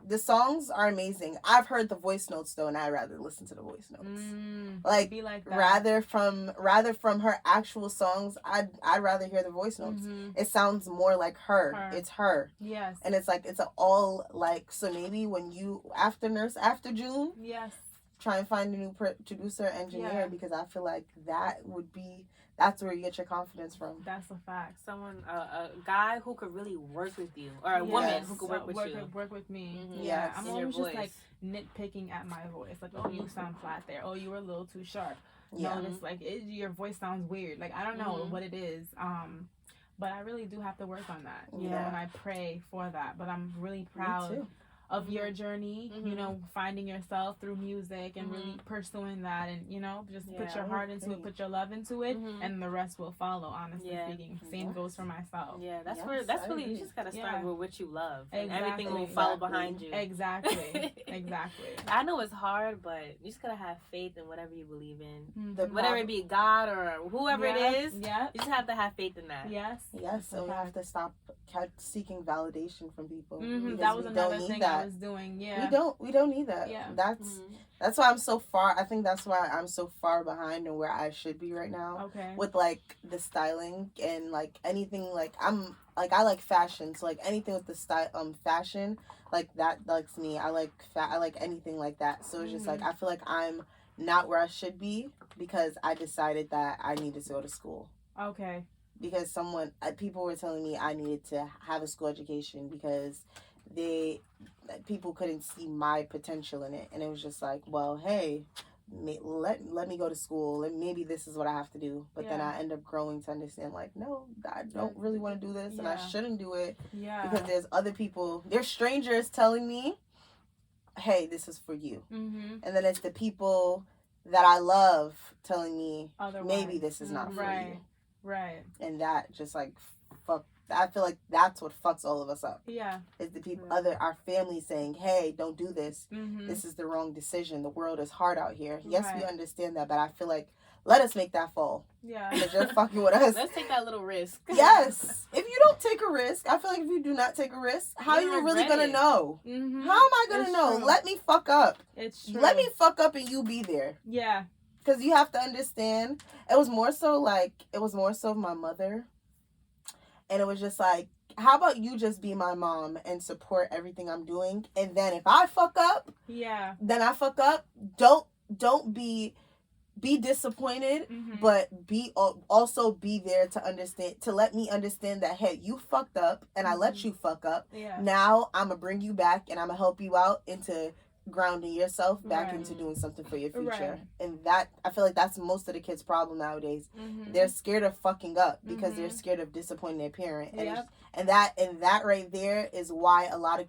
The songs are amazing. I've heard the voice notes though, and I'd rather listen to the voice notes. Like rather from her actual songs, I'd rather hear the voice notes. It sounds more like her. It's her. Yes. And it's like it's all like, so maybe when you after June. Yes. Try and find a new producer, engineer, because I feel like that's where you get your confidence from. That's a fact. Someone, a guy who could really work with you, or a woman who could work with you. Work with me. Yeah, I'm always just like nitpicking at my voice. Like, oh, you sound flat there. Oh, you were a little too sharp. Yeah. No, it's like your voice sounds weird. Like I don't know what it is. But I really do have to work on that. You know, and I pray for that. But I'm really proud of your journey, you know, finding yourself through music and really pursuing that, and you know, just put your heart into it, put your love into it, and the rest will follow, honestly speaking. Same goes for myself. Yeah, that's really, you just gotta start with what you love, and everything will follow behind you. Exactly. I know it's hard, but you just gotta have faith in whatever you believe in, whatever it be, God or whoever it is. Yeah, you just have to have faith in that. Yes, so we have to stop seeking validation from people. That was another thing I was doing. We don't need that. That's why I'm so far. I think that's why I'm so far behind and where I should be right now. Okay. With like the styling and like anything, like I like fashion, so like anything with the style fashion, like that likes me. I like anything like that. So it's just like I feel like I'm not where I should be because I decided that I needed to go to school. Okay. Because people were telling me I needed to have a school education because people couldn't see my potential in it, and it was just like, well, hey, let me go to school and maybe this is what I have to do. But then Yeah. I end up growing to understand, like, no, I don't really want to do this, and I Yeah. shouldn't do it Yeah. because there's other people, there's strangers telling me, hey, this is for you. Mm-hmm. And then it's the people that I love telling me, Otherwise. maybe this is not for Right. you. Right. And that just like fuck. I feel like that's what fucks all of us up. Yeah. Is the people, Yeah. our family saying, hey, don't do this. Mm-hmm. This is the wrong decision. The world is hard out here. Yes, we Right. understand that, but I feel like let us make that fall. Yeah. Because you're fucking with us. Let's take that little risk. Yes. If you don't take a risk, I feel like if you do not take a risk, how are You you really regret gonna it. know? Mm-hmm. How am I gonna It's know? true. Let me fuck up. It's true. Let me fuck up and you be there. Yeah. Because you have to understand, it was more so of my mother. And it was just like, how about you just be my mom and support everything I'm doing? And then if I fuck up, Yeah. then I fuck up. Don't be disappointed, Mm-hmm. but also be there to understand, to let me understand that, hey, you fucked up and I let you fuck up. Yeah. Now I'm gonna bring you back and I'm gonna help you out into grounding yourself back Right. into doing something for your future. Right. And that, I feel like that's most of the kids' problem nowadays. Mm-hmm. They're scared of fucking up because they're Mhm. scared of disappointing their parent. And Yep. and that right there is why a lot of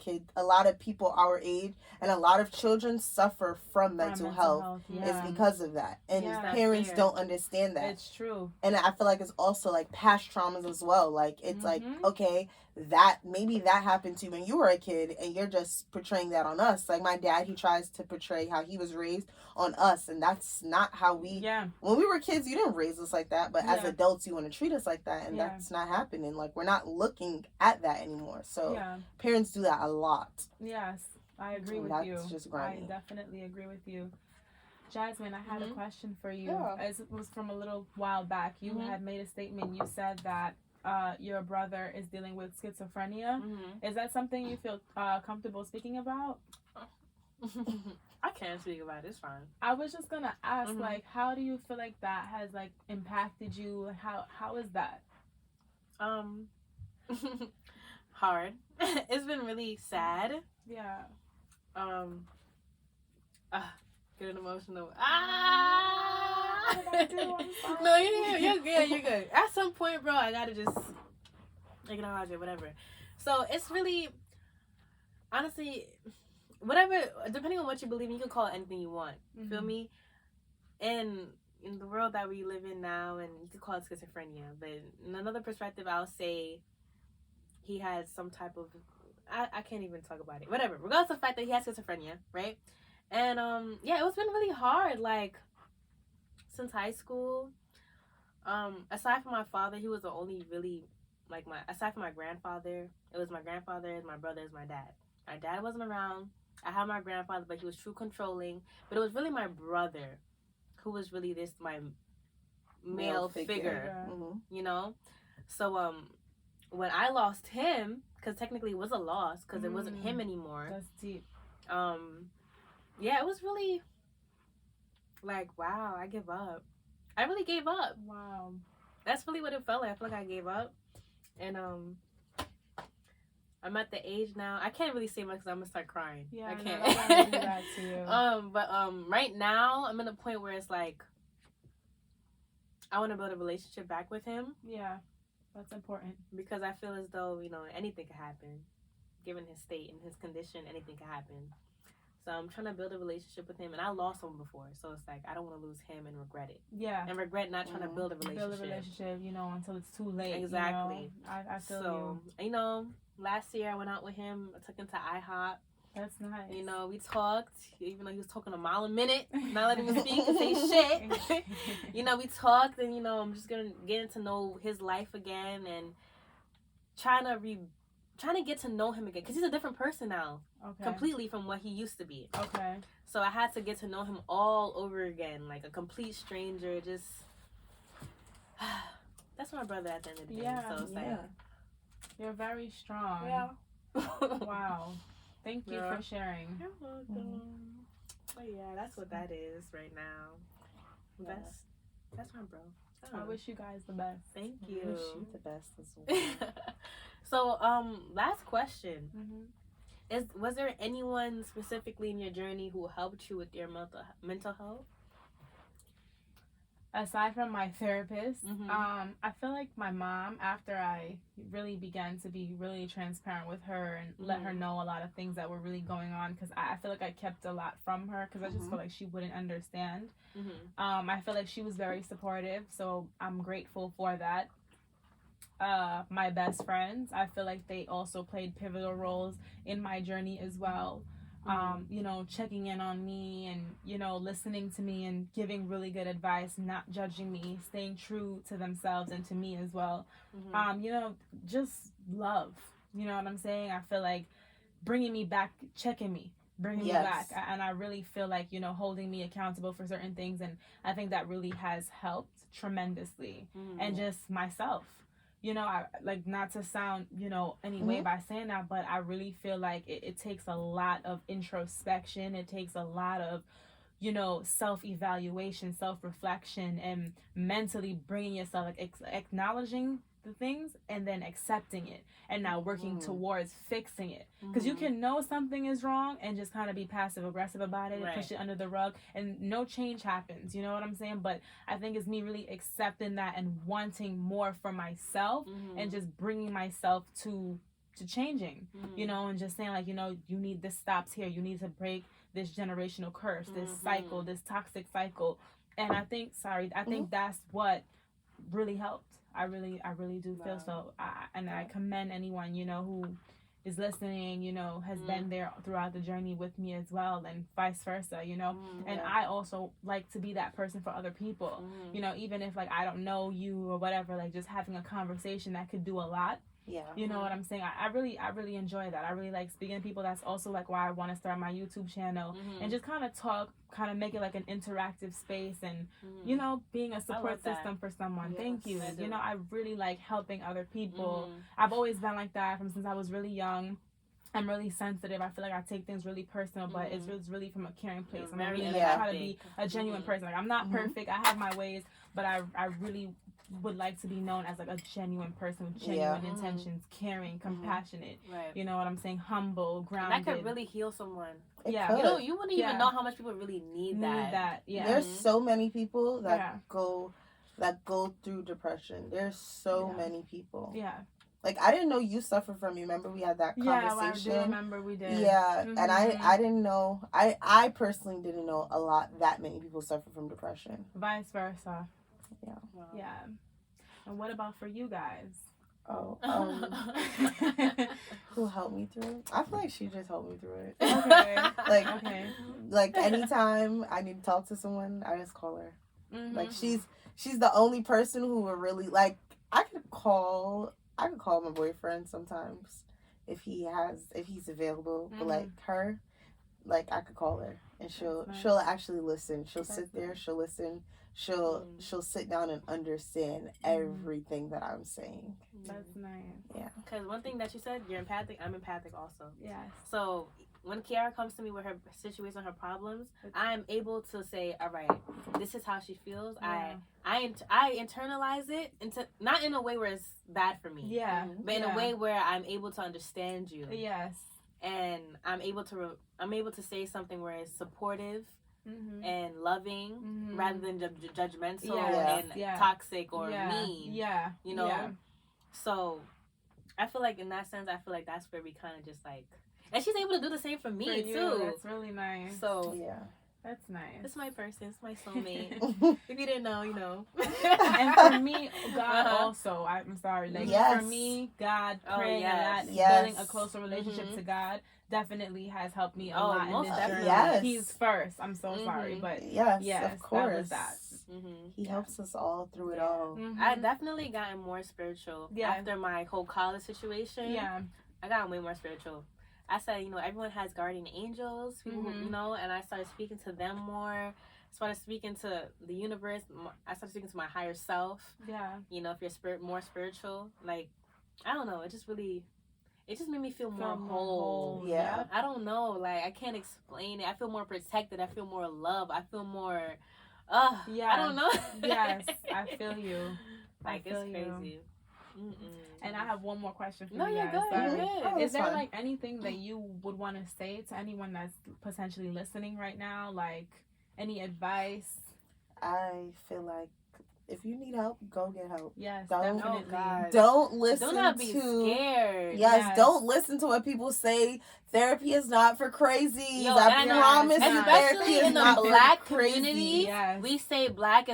people our age and a lot of children suffer from mental health. Yeah. Is because of that. And Yeah. parents Fair. don't understand that. It's true. And I feel like it's also like past traumas as well. Like it's like, Mhm. okay, that maybe that happened to you when you were a kid and you're just portraying that on us. Like my dad, he tries to portray how he was raised on us, and that's not how we Yeah. when we were kids, you didn't raise us like that, but as Yeah. adults you want to treat us like that, and Yeah. that's not happening. Like we're not looking at that anymore. So Yeah. parents do that a lot. Yes. I agree And with that's you. just I grimy. definitely agree with you. Jasmine, I had a Mhm. question for you. Yeah. As it was from a little while back. You Mhm. had made a statement. You said that your brother is dealing with schizophrenia. Mm-hmm. Is that something you feel comfortable speaking about? I can't speak about it. It's fine. I was just gonna ask, Mhm. like, how do you feel like that has like impacted you? How is that? Hard. It's been really sad. Yeah. Getting emotional. What did I do? I'm sorry. No, you're good. You're good. At some point, bro, I gotta just acknowledge it, whatever. So it's really, honestly, whatever. Depending on what you believe in, you can call it anything you want. Mhm. Feel me? And in the world that we live in now, and you could call it schizophrenia, but in another perspective, I'll say he has some type of, I can't even talk about it. Whatever. Regardless of the fact that he has schizophrenia, right? And yeah, it's been really hard. Like since high school, aside from my father, he was the only really like aside from my grandfather, it was my grandfather, my brothers, my dad. My dad wasn't around. I had my grandfather, but he was true controlling. But it was really my brother who was really my male figure. Mm-hmm. You know? So when I lost him, because technically it was a loss because it wasn't him anymore. That's deep. Yeah, it was really like, wow, I give up. I really gave up. Wow. That's really what it felt like. I feel like I gave up. And I'm at the age now. I can't really say much because I'm gonna start crying. Yeah, I no, can't. I don't wanna do that to you. But right now I'm in a point where it's like I want to build a relationship back with him Yeah, that's important. because I feel as though anything could happen, given his state and his condition. Anything could happen. So I'm trying to build a relationship with him, and I lost him before, so it's like I don't want to lose him and regret it. Yeah. And regret not trying to build a relationship. Build a relationship, until it's too late. Exactly. I feel So last year I went out with him. I took him to IHOP. That's nice. We talked, even though he was talking a mile a minute, not letting me speak and say shit. We talked, and I'm just getting to know his life again, and trying to get to know him again, because he's a different person now, Okay. completely from what he used to be. Okay. So I had to get to know him all over again, like a complete stranger. Just that's my brother at the end of the day. Yeah. So it's You're very strong. yeah. Wow. Thank you Yeah. for sharing. You're welcome. But yeah, that's what that is right now. Yeah. That's my bro. I wish you guys the best. Thank I you. wish you the best as well. So, last question. Mm-hmm. Was there anyone specifically in your journey who helped you with your mental health? Aside from my therapist, Mhm. I feel like my mom, after I really began to be really transparent with her and let her know a lot of things that were really going on, because I feel like I kept a lot from her because I just feel like she wouldn't understand. I feel like she was very supportive, so I'm grateful for that. My best friends, I feel like they also played pivotal roles in my journey as well. You know, checking in on me and, you know, listening to me and giving really good advice, not judging me, staying true to themselves and to me as well. You know, just love. You know what I'm saying? I feel like bringing me back, checking me, bringing me back. And I really feel like, you know, holding me accountable for certain things. And I think that really has helped tremendously. And just myself. You know, I like, not to sound, you know, any way by saying that, but I really feel like it takes a lot of introspection. It takes a lot of, you know, self-evaluation, self-reflection, and mentally bringing yourself, like, acknowledging the things and then accepting it and now working towards fixing it, because you can know something is wrong and just kind of be passive aggressive about it and push it under the rug and no change happens, you know what I'm saying? But I think it's me really accepting that and wanting more for myself and just bringing myself to changing, you know, and just saying, like, you know, you need, this stops here, you need to break this generational curse, this cycle, this toxic cycle. And I think that's what really helped. I really do feel so. I commend anyone, you know, who is listening, you know, has been there throughout the journey with me as well, and vice versa, you know. And I also like to be that person for other people, you know, even if, like, I don't know you or whatever, like, just having a conversation that could do a lot. You know what I'm saying? I really enjoy that. I really like speaking to people. That's also, like, why I want to start my YouTube channel and just kind of talk, kind of make it like an interactive space and, you know, being a support system for someone. Thank you. You know, I really like helping other people. I've always been like that from since I was really young. I'm really sensitive. I feel like I take things really personal, but it's really from a caring place. I'm really try to be a genuine person. Like, I'm not perfect. I have my ways, but I really would like to be known as, like, a genuine person with genuine intentions, caring, compassionate. You know what I'm saying? Humble, grounded. And that could really heal someone. You wouldn't even know how much people really need that. There's so many people that go through depression. There's so many people. Like, I didn't know you suffer from it. Remember we had that conversation? Yeah, I do remember we did. Yeah, and I didn't know. I personally didn't know that many people suffer from depression. Vice versa. Yeah. Wow. Yeah. And what about for you guys? Who helped me through it? I feel like she just helped me through it. Okay. Like, anytime I need to talk to someone, I just call her. Like, she's the only person who will really, like, I could call my boyfriend sometimes if he's available, but, like, her, like, I could call her and she'll actually listen. She'll sit there, she'll listen. She'll sit down and understand everything that I'm saying. That's nice. Yeah. Because one thing that you said, you're empathic. I'm empathic also. Yes. So when Kiara comes to me with her situation, her problems, I'm able to say, all right, this is how she feels. Yeah. I internalize it into, not in a way where it's bad for me. Yeah. But in a way where I'm able to understand you. Yes. And I'm able to say something where it's supportive. And loving rather than judgmental and toxic or mean. Yeah. You know? Yeah. So I feel like in that sense, that's where we kind of just, like, and she's able to do the same for me too. That's really nice. So yeah. That's nice. It's my person. It's my soulmate. If you didn't know, you know. And for me, God also. I'm sorry. Like, for me, God, praying a lot, building a closer relationship to God definitely has helped me a lot in this journey. Yes. He's first. I'm so sorry, but yes, of course. That was that. He helps us all through it all. I definitely gotten more spiritual after my whole college situation. Yeah, I got way more spiritual. I said, you know, everyone has guardian angels, people who, you know, and I started speaking to them more. Started speaking to the universe. I started speaking to my higher self. Yeah. You know, if you're more spiritual, like, I don't know, it just made me feel more whole. Yeah. I don't know, like, I can't explain it. I feel more protected. I feel more love. I feel more, I don't know. Yes, I feel you. Like, it's crazy. And I have one more question for you guys. You're good. Is there, like, anything that you would want to say to anyone that's potentially listening right now? Like, any advice? I feel like if you need help, go get help. Yes, Don't- definitely. Oh, God. Don't listen Do not be to. scared. Yes, don't listen to what people say. Therapy is not for crazies. Yo, I and promise you, therapy especially is in the not black for crazies. community, Yes. we say therapy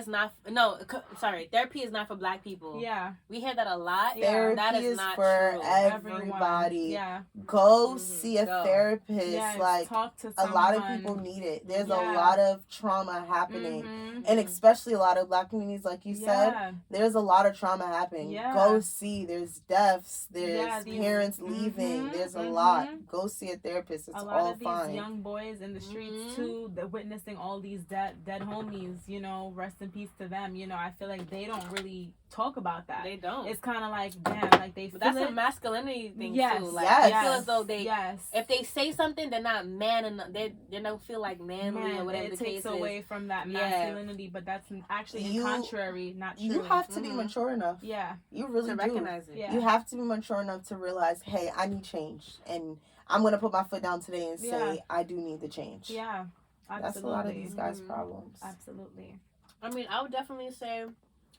is not for black people. Yeah. We hear that a lot. Therapy That is is not for true. everybody. Yeah. Go Mhm. see a Go. therapist. Yes, Like, talk to a someone. lot of people need it. There's a Yeah. lot of trauma happening. Mhm. And especially a lot of black communities, like you said, Yeah. there's a lot of trauma happening. Yeah. Go see. There's deaths. Yeah, There's these- parents leaving. Mhm, there's a mhm. lot. Go see a therapist. It's A all lot of these fine. young boys in the streets Mhm. too, they're witnessing all these dead homies, you know, rest in peace to them. You know, I feel like they don't really talk about that. They don't. It's kind of like, damn, like they feel But that's it. a masculinity thing Yes. too. Like Yes. they feel as though they, yes. if they say something, they're not man enough. They don't feel like manly or Man, whatever it the case takes away is. from that Yeah. masculinity, but that's actually in contrary, not true. You have to be Mhm. mature enough. Yeah. You really To do. recognize it. Yeah. You have to be mature enough to realize, hey, I need change. And I'm going to put my foot down today and say, I do need the change. Yeah. Absolutely. That's a lot of these guys' Mhm. problems. Absolutely. I mean, I would definitely say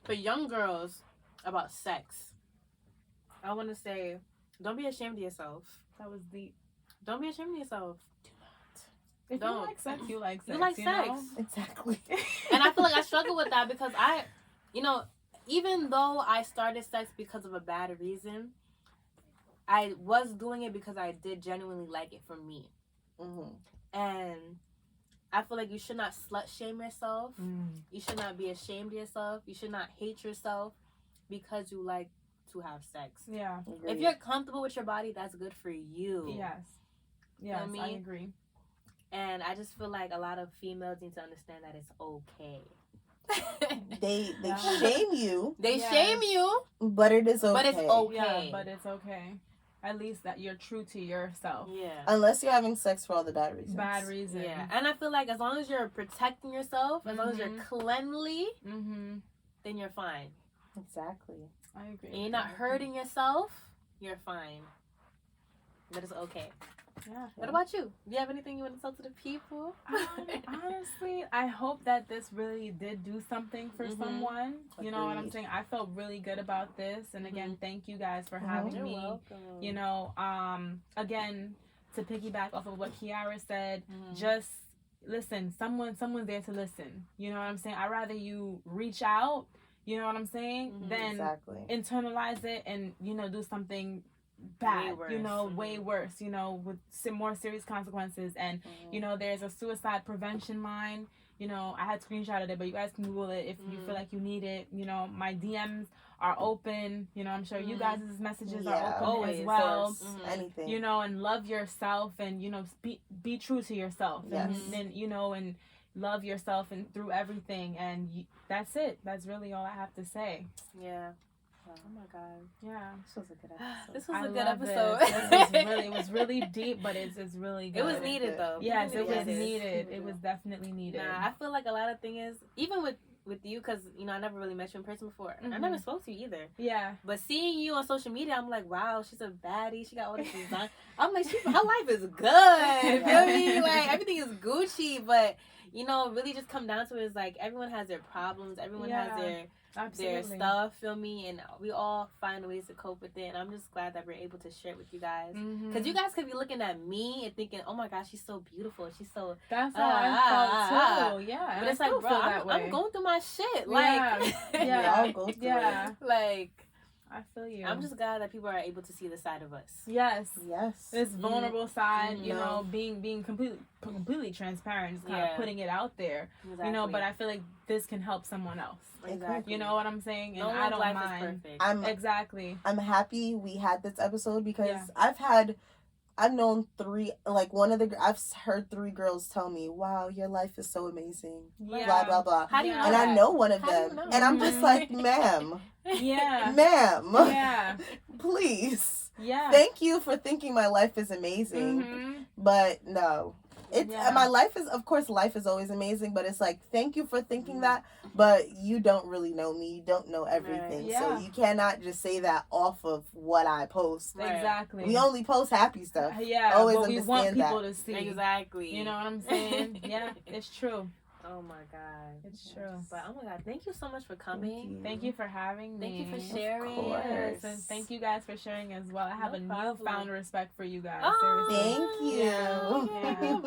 for young girls about sex, I want to say, don't be ashamed of yourself. That was deep. Don't be ashamed of yourself. If Don't. you like sex, you like sex. You like sex. know? Exactly. And I feel like I struggle with that because even though I started sex because of a bad reason, I was doing it because I did genuinely like it for me. Mm-hmm. And I feel like you should not slut shame yourself. Mm. You should not be ashamed of yourself. You should not hate yourself because you like to have sex. Yeah. If you're comfortable with your body, that's good for you. Yes. Yes, Feel me? I agree. And I just feel like a lot of females need to understand that it's okay. They Yeah. shame you, They Yes. shame you, but it is okay. but it's okay. Yeah, but it's okay. At least that you're true to yourself. Yeah. Unless you're having sex for all the bad reasons. Bad reason. Yeah. And I feel like as long as you're protecting yourself, as long as you're Mhm. cleanly, Mm-hmm. then you're fine. Exactly. I agree. And you're not hurting yourself, you're fine. But it's okay. Yeah. What about you? Do you have anything you want to tell to the people? Honestly, I hope that this really did do something for Mhm. someone. You know what I'm Agreed. saying? I felt really good about this. And again, thank you guys for having You're me. welcome. You know, again, to piggyback off of what Kiara said, Mhm. just listen. Someone's there to listen. You know what I'm saying? I'd rather you reach out, you know what I'm saying, Mhm. than Exactly. internalize it and, you know, do something bad, Way you know, worse. way worse, you know, with some more serious consequences. And you know, there's a suicide prevention line. You know, I had screenshotted it, but you guys can Google it if you Mhm. feel like you need it. You know, my DMs are open. You know, I'm sure you Mhm. guys' messages Yeah, are open always, as well. Of course. Mhm. Anything. You know, and love yourself, and you know, be true to yourself. Yes. And then, you know, and love yourself and through everything. And that's it. That's really all I have to say. Yeah. Oh my God. Yeah. This was a good episode. This was I a good love episode. it was really deep, but it's really good. It was needed though. Yes, People it was needed needed. Yeah. It was definitely needed. Nah, I feel like a lot of thing is even with you, because you know I never really met you in person before. I Mhm. never spoke to you either. Yeah. But seeing you on social media, I'm like, wow, she's a baddie. She got all this design. I'm like, her life is good. You feel me? Like everything is Gucci, but you know, really just come down to it is like everyone has their problems. Everyone has their Absolutely. stuff. Feel me? And we all find ways to cope with it. And I'm just glad that we're able to share it with you guys. Mhm. Because you guys could be looking at me and thinking, oh my gosh, she's so beautiful. She's so. That's how I felt too. Yeah. But and it's I like, still bro, feel that I'm way. going through my shit. Yeah. Like, Yeah. We all go through Yeah. like, I feel you. I'm just glad that people are able to see the side of us. Yes. it. Yes. This vulnerable side, you Mhm. know, being completely transparent, just kind of Yeah. putting it out there, Exactly. you know. But I feel like this can help someone else. exactly. You know what I'm saying? And No I one's don't life mind. is perfect. Exactly. I'm happy we had this episode because Yeah. I've known I've heard 3 girls tell me, wow, your life is so amazing. Yeah. Blah, blah, blah. How do you know And that? I know one of How do you them. know? And I'm just Mhm. like, ma'am, Yeah. ma'am, Yeah. please. Yeah. Thank you for thinking my life is amazing. Mhm. But no. Yeah. My life is, of course, life is always amazing, but it's like, thank you for thinking that, but you don't really know me. You don't know everything. Right. Yeah. So you cannot just say that off of what I post. Right. Exactly. We only post happy stuff. Yeah. always what we want understand people that. to see. Exactly. You know what I'm saying? Yeah, it's true. Oh my God. It's true. But oh my God, thank you so much for coming. Thank you for having me. Thank you for sharing. Yes, and thank you guys for sharing as well. I have a newfound respect for you guys. Oh, Seriously. Thank you.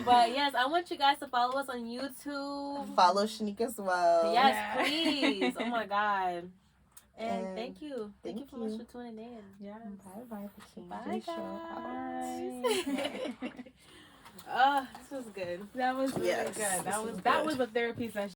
But yes, I want you guys to follow us on YouTube. Follow Shanique as well. Yes, please. Oh my God. And thank you. Thank you so much you. for tuning in. Yeah. Bye. Bye, Bye. Oh, this was good. That was really Yes, good. this was That good. was a therapy session.